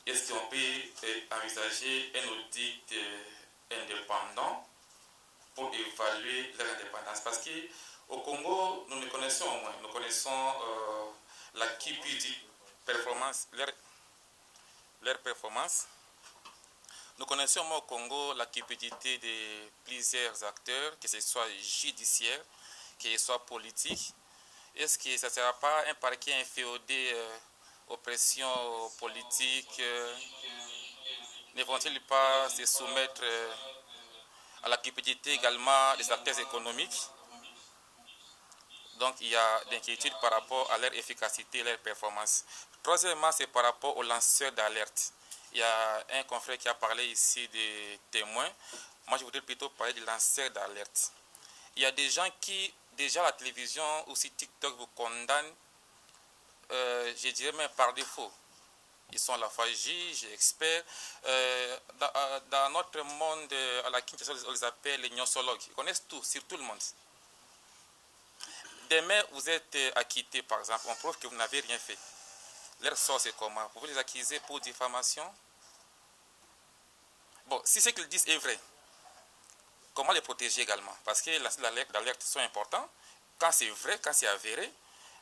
Est-ce qu'on peut envisager un audit indépendant pour évaluer leur indépendance? Parce qu'au Congo, nous connaissons au moins, nous connaissons la performance, leur performance. Nous connaissons au Congo la cupidité de plusieurs acteurs, que ce soit judiciaire, que ce soit politique. Est-ce que ça ne sera pas un parquet inféodé aux pressions politiques? Ne vont-ils pas se soumettre à la cupidité également des acteurs économiques? Donc il y a d'inquiétudes par rapport à leur efficacité et leur performance. Troisièmement, c'est par rapport aux lanceurs d'alerte. Il y a un confrère qui a parlé ici des témoins. Moi, je voudrais plutôt parler des lanceurs d'alerte. Il y a des gens qui, déjà à la télévision ou sur TikTok, vous condamnent, je dirais même par défaut. Ils sont à la fois juges, experts. Dans notre monde, à la Kinshasa, on les appelle les gnosologues. Ils connaissent tout, sur tout le monde. Demain, vous êtes acquitté, par exemple, on prouve que vous n'avez rien fait. Leur sort, c'est comment? Vous pouvez les accuser pour diffamation? Bon, si ce qu'ils disent est vrai, comment les protéger également? Parce que les alertes sont importants, quand c'est vrai, quand c'est avéré,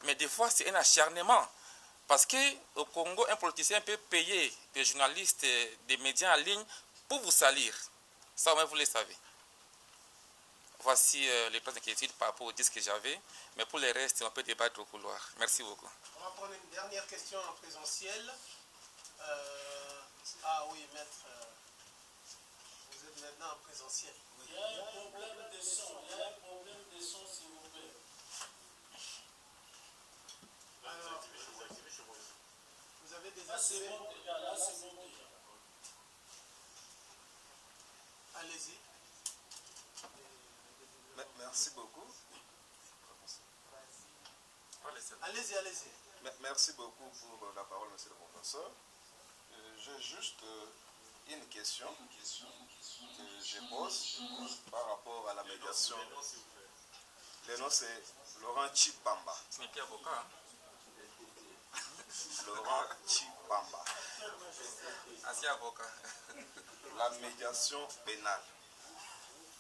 mais des fois, c'est un acharnement. Parce qu'au Congo, un politicien peut payer des journalistes, des médias en ligne pour vous salir. Ça, au moins, vous le savez. Voici les plans d'inquiétude par rapport aux 10 que j'avais. Mais pour les restes, on peut débattre au couloir. Merci beaucoup. On va prendre une dernière question en présentiel. Ah oui, maître. Vous êtes maintenant en présentiel. Oui. Il y a un problème de son. Il y a un problème de son, s'il vous plaît. Alors, vous avez des là, c'est bon déjà. Là, c'est bon déjà. Allez-y. Merci beaucoup. Allez-y, allez-y. Merci beaucoup pour la parole, monsieur le professeur. J'ai juste une question que je pose par rapport à la médiation. Le nom c'est Laurent Chipamba. Ce n'est plus avocat. Laurent Chipamba. Ancien avocat. La médiation pénale.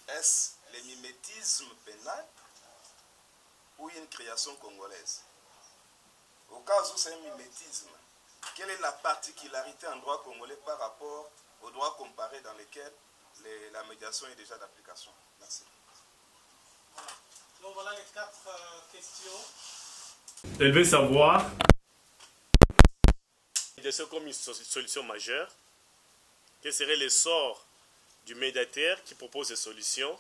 Est-ce le mimétisme pénal ou une création congolaise? Au cas où c'est un mimétisme, quelle est la particularité en droit congolais par rapport au droit comparé dans lequel la médiation est déjà d'application? Merci. Donc voilà les 4 questions. Elle veut savoir comme une solution majeure, quel serait le sort du médiateur qui propose des solutions,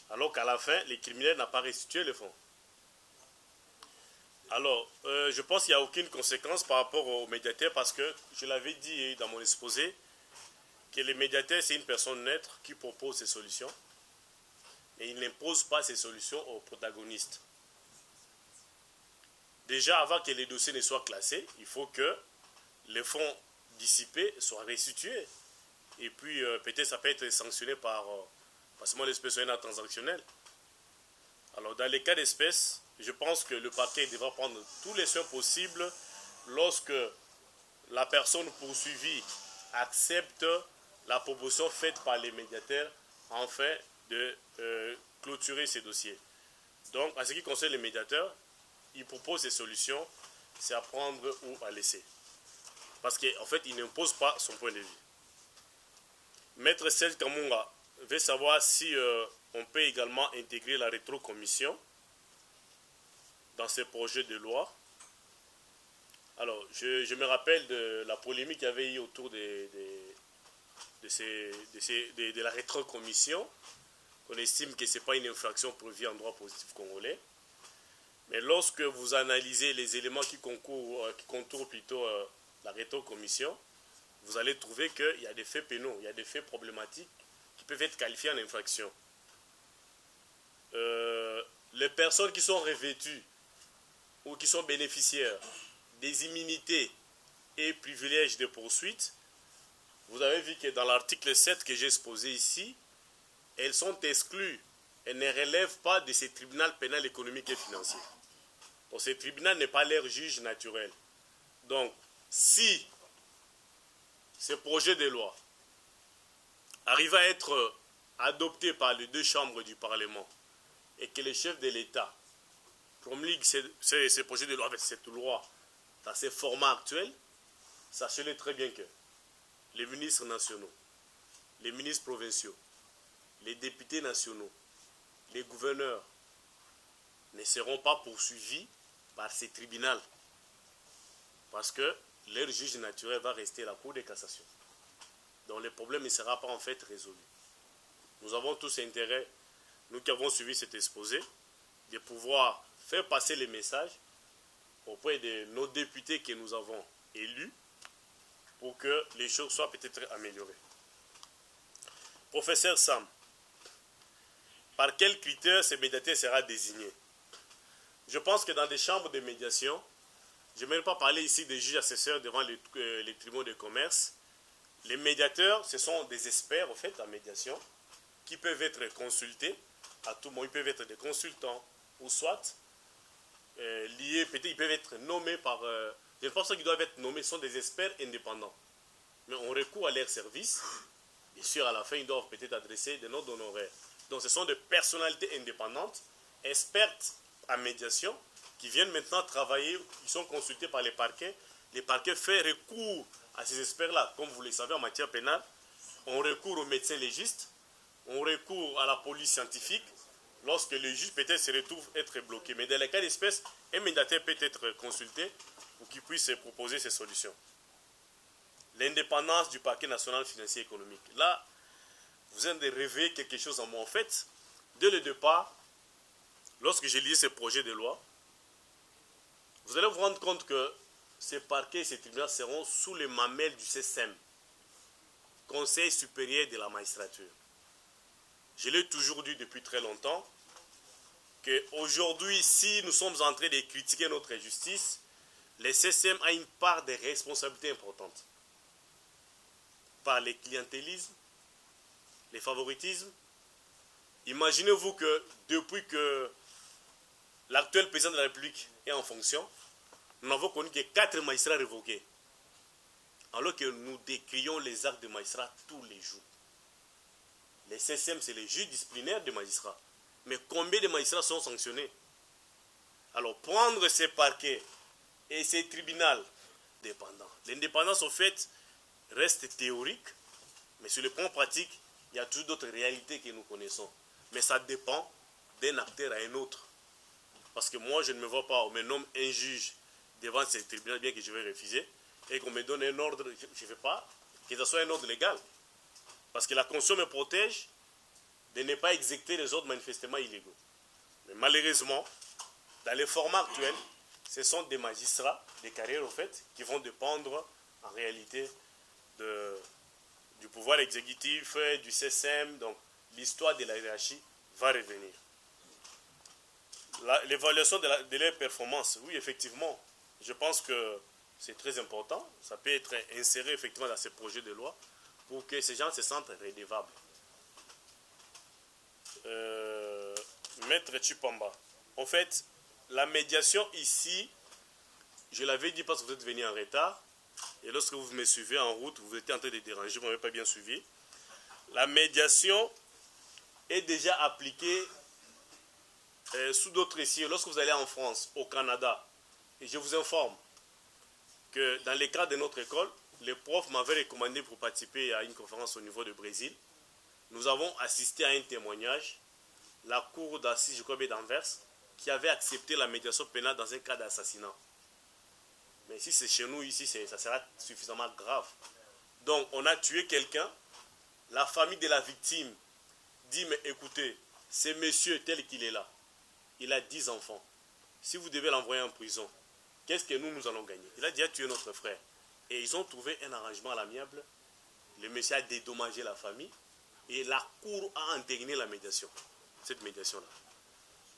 alors qu'à la fin, les criminels n'ont pas restitué le fonds. Alors, je pense qu'il n'y a aucune conséquence par rapport au médiateur parce que je l'avais dit dans mon exposé que le médiateur, c'est une personne neutre qui propose ses solutions et il n'impose pas ses solutions aux protagonistes. déjà avant que les dossiers ne soient classés, il faut que les fonds dissipés soient restitués. Et puis peut-être ça peut être sanctionné par passement d'espèces ou un acte transactionnel. Alors dans les cas d'espèces, je pense que le parquet devra prendre tous les soins possibles lorsque la personne poursuivie accepte la proposition faite par les médiateurs afin de clôturer ces dossiers. Donc, en ce qui concerne les médiateurs, ils proposent des solutions, c'est à prendre ou à laisser. Parce qu'en fait, il n'impose pas son point de vue. Maître Serge Kamunga veut savoir si on peut également intégrer la rétrocommission dans ces projets de loi. Alors, je me rappelle de la polémique qu'il y avait eu autour de la rétrocommission, qu'on estime que ce n'est pas une infraction prévue en droit positif congolais. Mais lorsque vous analysez les éléments qui contournent plutôt la rétrocommission, vous allez trouver qu'il y a des faits pénaux, il y a des faits problématiques qui peuvent être qualifiés en infraction. Les personnes qui sont revêtues ou qui sont bénéficiaires des immunités et privilèges de poursuite, vous avez vu que dans l'article 7 que j'ai exposé ici, elles sont exclues. Elles ne relèvent pas de ces tribunaux pénal économique et financier. Donc ce tribunal n'est pas leur juge naturel. Donc si ce projet de loi arrive à être adopté par les deux chambres du Parlement et que le chef de l'État promulgue ce projet de loi avec cette loi dans ses formats actuels, sachez-le très bien que les ministres nationaux, les ministres provinciaux, les députés nationaux, les gouverneurs ne seront pas poursuivis par ces tribunaux parce que leur juge naturel va rester la Cour de cassation. Donc le problème ne sera pas en fait résolu. Nous avons tous intérêt, nous qui avons suivi cet exposé, de pouvoir faire passer les messages auprès de nos députés que nous avons élus pour que les choses soient peut-être améliorées. Professeur Sam, par quels critères ce médiateur sera désigné? Je pense que dans des chambres de médiation, je ne vais même pas parler ici des juges assesseurs devant les tribunaux de commerce. Les médiateurs, ce sont des experts en fait en médiation qui peuvent être consultés à tout moment. Ils peuvent être des consultants ou soit liés, peut-être ils peuvent être nommés par... je ne pense pas qu'ils doivent être nommés, ce sont des experts indépendants. Mais on recourt à leur service. Bien sûr, à la fin, ils doivent peut-être adresser des notes d'honoraires. Donc ce sont des personnalités indépendantes, expertes en médiation, qui viennent maintenant travailler, ils sont consultés par les parquets. Les parquets font recours à ces experts-là. Comme vous le savez, en matière pénale, on recourt aux médecins légistes, on recourt à la police scientifique, lorsque le juge peut-être se retrouve être bloqué. Mais dans les cas d'espèce, un médiateur peut être consulté pour qu'il puisse proposer ses solutions. L'indépendance du parquet national financier et économique. Là, vous avez de rêver quelque chose en moi. En fait, dès le départ, lorsque j'ai lu ce projet de loi, vous allez vous rendre compte que ces parquets et ces tribunaux seront sous les mamelles du CSM, Conseil supérieur de la magistrature. Je l'ai toujours dit depuis très longtemps, qu'aujourd'hui, si nous sommes en train de critiquer notre justice, le CSM a une part de responsabilité importante. Par les clientélismes, les favoritismes. Imaginez-vous que depuis que l'actuel président de la République est en fonction, nous n'avons connu que 4 magistrats révoqués. Alors que nous décrions les actes de magistrats tous les jours. Les CSM, c'est les juges disciplinaires des magistrats. Mais combien de magistrats sont sanctionnés? Alors, prendre ces parquets et ces tribunaux dépendants. L'indépendance, au fait, reste théorique, mais sur le plan pratique, il y a toujours d'autres réalités que nous connaissons. Mais ça dépend d'un acteur à un autre. Parce que moi, je ne me vois pas, on me nomme un juge devant ces tribunaux, bien que je vais refuser, et qu'on me donne un ordre, je ne veux pas que ce soit un ordre légal. Parce que la Constitution me protège de ne pas exécuter les ordres manifestement illégaux. Mais malheureusement, dans les formats actuels, ce sont des magistrats, des carrières au fait, qui vont dépendre en réalité du pouvoir exécutif, du CSM. Donc l'histoire de la hiérarchie va revenir. l'évaluation de leur performance, oui, effectivement, je pense que c'est très important. Ça peut être inséré effectivement dans ces projets de loi pour que ces gens se sentent redevables. Maître Tshipamba, en fait, la médiation ici, je l'avais dit parce que vous êtes venu en retard, et lorsque vous me suivez en route, vous étiez en train de déranger, vous ne m'avez pas bien suivi. La médiation est déjà appliquée sous d'autres cieux. Lorsque vous allez en France, au Canada, et je vous informe que dans les cadres de notre école, les profs m'avaient recommandé pour participer à une conférence au niveau du Brésil. Nous avons assisté à un témoignage, la cour d'assises, je crois, d'Anvers, qui avait accepté la médiation pénale dans un cas d'assassinat. Mais si c'est chez nous, ici, ça sera suffisamment grave. Donc, on a tué quelqu'un, la famille de la victime dit, mais écoutez, c'est monsieur tel qu'il est là. Il a 10 enfants. Si vous devez l'envoyer en prison, qu'est-ce que nous allons gagner? Il a déjà tué notre frère. Et ils ont trouvé un arrangement à l'amiable. Le monsieur a dédommagé la famille. Et la cour a entériné la médiation. Cette médiation-là.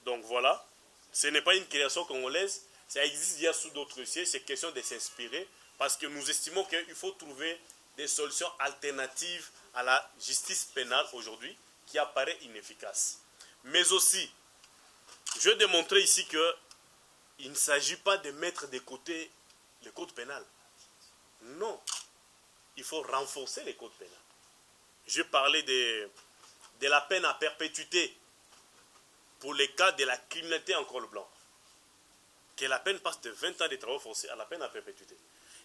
Donc voilà. Ce n'est pas une création congolaise. Ça existe déjà sous d'autres cieux. C'est question de s'inspirer. Parce que nous estimons qu'il faut trouver des solutions alternatives à la justice pénale aujourd'hui qui apparaît inefficace. Mais aussi, je vais démontrer ici qu'il ne s'agit pas de mettre de côté le code pénal. Non. Il faut renforcer le code pénal. Je parlais de la peine à perpétuité pour les cas de la criminalité en col blanc. Que la peine passe de 20 ans de travaux forcés à la peine à perpétuité.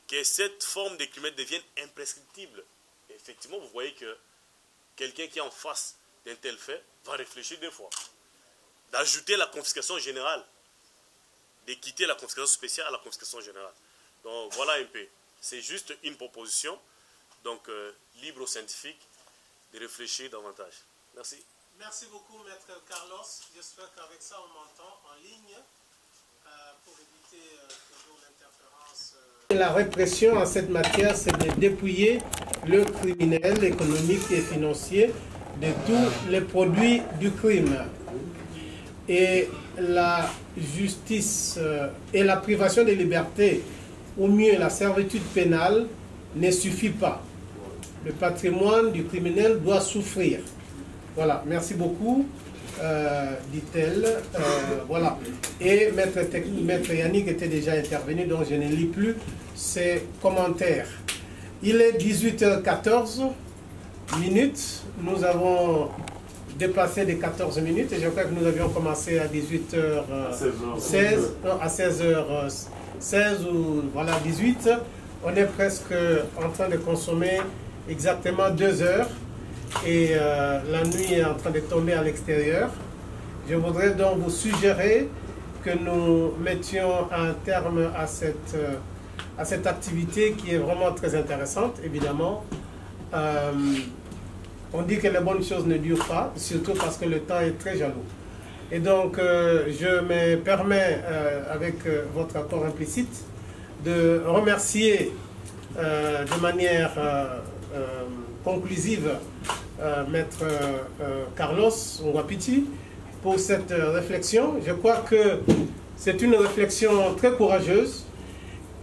Que cette forme de criminalité devienne imprescriptible. Et effectivement, vous voyez que quelqu'un qui est en face d'un tel fait va réfléchir 2 fois. D'ajouter la confiscation générale. De quitter la confiscation spéciale à la confiscation générale. Donc voilà un peu. C'est juste une proposition. Donc libre aux scientifiques de réfléchir davantage. Merci. Merci beaucoup, Maître Carlos. J'espère qu'avec ça, on m'entend en ligne pour éviter toujours l'interférence. La répression en cette matière, c'est de dépouiller le criminel économique et financier de tous les produits du crime. Et la justice et la privation de liberté, ou mieux la servitude pénale, ne suffit pas. Le patrimoine du criminel doit souffrir. Voilà, merci beaucoup, dit-elle. Voilà. Et Maître Yannick était déjà intervenu, donc je ne lis plus ses commentaires. Il est 18h14 minutes. Nous avons dépassé les 14 minutes et je crois que nous avions commencé à 18h16, non, à 16h16 ou voilà 18. On est presque en train de consommer exactement 2 heures et la nuit est en train de tomber à l'extérieur. Je voudrais donc vous suggérer que nous mettions un terme à cette activité qui est vraiment très intéressante, évidemment. On dit que les bonnes choses ne durent pas, surtout parce que le temps est très jaloux. Et donc, je me permets, avec votre accord implicite, de remercier de manière conclusive Maître Carlos Ngwapiti pour cette réflexion. Je crois que c'est une réflexion très courageuse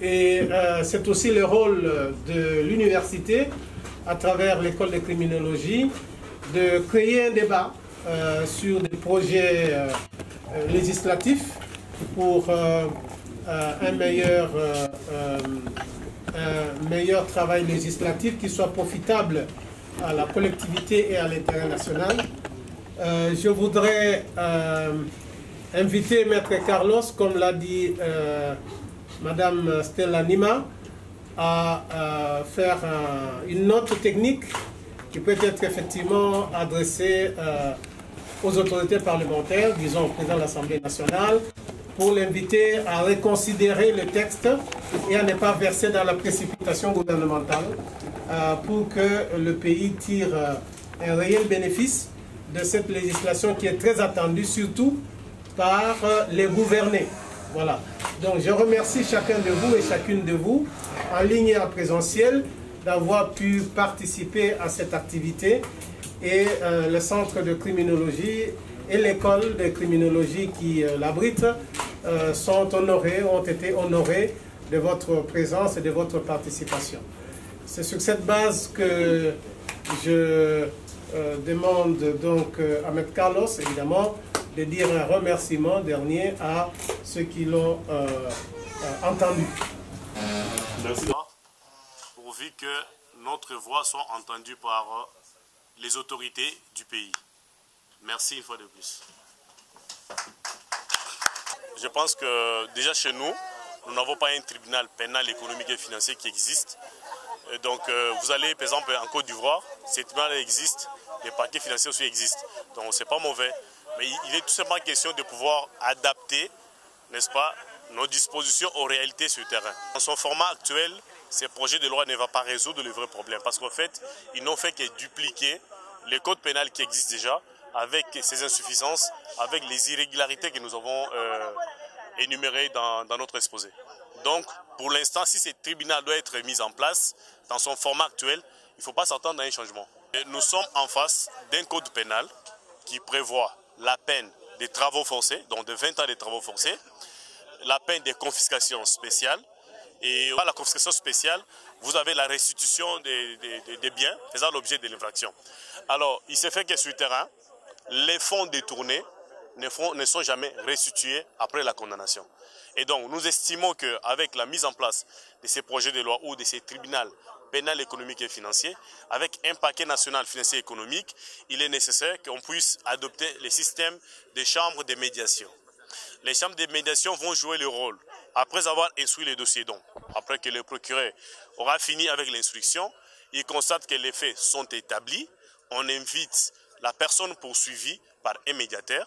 et c'est aussi le rôle de l'université à travers l'école de criminologie de créer un débat sur des projets législatifs pour un meilleur travail législatif qui soit profitable à la collectivité et à l'intérêt national. Je voudrais inviter Maître Carlos, comme l'a dit Madame Stella Nima, à faire une note technique qui peut être effectivement adressée aux autorités parlementaires, disons au président de l'Assemblée nationale, pour l'inviter à reconsidérer le texte et à ne pas verser dans la précipitation gouvernementale pour que le pays tire un réel bénéfice de cette législation qui est très attendue, surtout par les gouvernés. Voilà. Donc je remercie chacun de vous et chacune de vous, en ligne et en présentiel, d'avoir pu participer à cette activité. Et le Centre de criminologie et l'école de criminologie qui l'abrite ont été honorés de votre présence et de votre participation. C'est sur cette base que je demande donc à M. Carlos, évidemment, de dire un remerciement dernier à ceux qui l'ont entendu. Merci. Pourvu que notre voix soit entendue par les autorités du pays. Merci une fois de plus. Je pense que déjà chez nous, nous n'avons pas un tribunal pénal, économique et financier qui existe. Et donc vous allez par exemple en Côte d'Ivoire, ces tribunaux existent, les parquets financiers aussi existent. Donc c'est pas mauvais. Mais il est tout simplement question de pouvoir adapter, n'est-ce pas, nos dispositions aux réalités sur le terrain. Dans son format actuel, ces projets de loi ne vont pas résoudre le vrai problème. Parce qu'en fait, ils n'ont fait que dupliquer les codes pénals qui existent déjà avec ces insuffisances, avec les irrégularités que nous avons énumérées dans notre exposé. Donc, pour l'instant, si ce tribunal doit être mis en place dans son format actuel, il ne faut pas s'attendre à un changement. Et nous sommes en face d'un code pénal qui prévoit la peine des travaux forcés, donc de 20 ans de travaux forcés, la peine des confiscations spéciales. Et par la confiscation spéciale, vous avez la restitution des biens faisant l'objet de l'infraction. Alors, il s'est fait que sur le terrain, les fonds détournés ne sont jamais restitués après la condamnation. Et donc, nous estimons qu'avec la mise en place de ces projets de loi ou de ces tribunaux pénal, économique et financier, avec un paquet national financier et économique, il est nécessaire qu'on puisse adopter les systèmes des chambres de médiation. Les chambres de médiation vont jouer le rôle, après avoir instruit les dossiers, donc, après que le procureur aura fini avec l'instruction, il constate que les faits sont établis, on invite la personne poursuivie par un médiateur.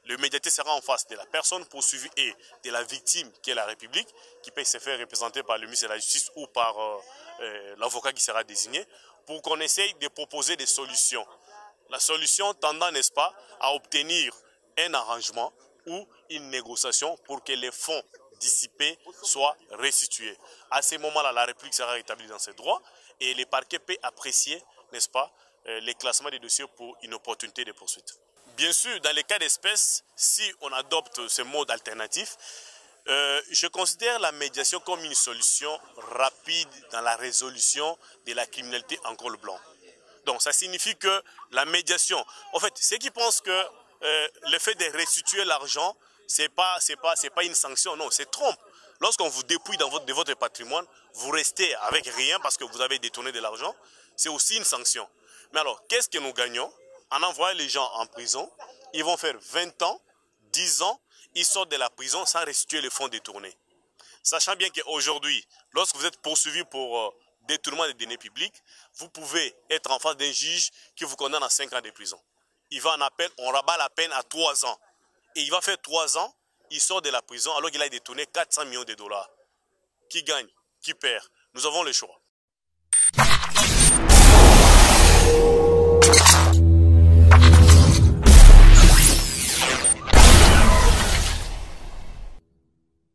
Le médiateur sera en face de la personne poursuivie et de la victime qui est la République, qui peut se faire représenter par le ministre de la Justice ou par l'avocat qui sera désigné, pour qu'on essaye de proposer des solutions. La solution tendant, n'est-ce pas, à obtenir un arrangement ou une négociation pour que les fonds dissipés soient restitués. À ce moment-là, la République sera rétablie dans ses droits et les parquets peuvent apprécier, n'est-ce pas, les classements des dossiers pour une opportunité de poursuite. Bien sûr, dans les cas d'espèce, si on adopte ce mode alternatif, je considère la médiation comme une solution rapide dans la résolution de la criminalité en col blanc. Donc ça signifie que la médiation, en fait, ceux qui pensent que le fait de restituer l'argent, c'est pas une sanction, non, c'est trompe. Lorsqu'on vous dépouille de votre patrimoine, vous restez avec rien parce que vous avez détourné de l'argent, c'est aussi une sanction. Mais alors, qu'est-ce que nous gagnons? En envoyant les gens en prison, ils vont faire 20 ans, 10 ans, ils sortent de la prison sans restituer les fonds détournés. Sachant bien qu'aujourd'hui, lorsque vous êtes poursuivi pour détournement des deniers publics, vous pouvez être en face d'un juge qui vous condamne à 5 ans de prison. Il va en appel, on rabat la peine à 3 ans. Et il va faire 3 ans, il sort de la prison alors qu'il a détourné 400 millions de dollars. Qui gagne? Qui perd? Nous avons le choix.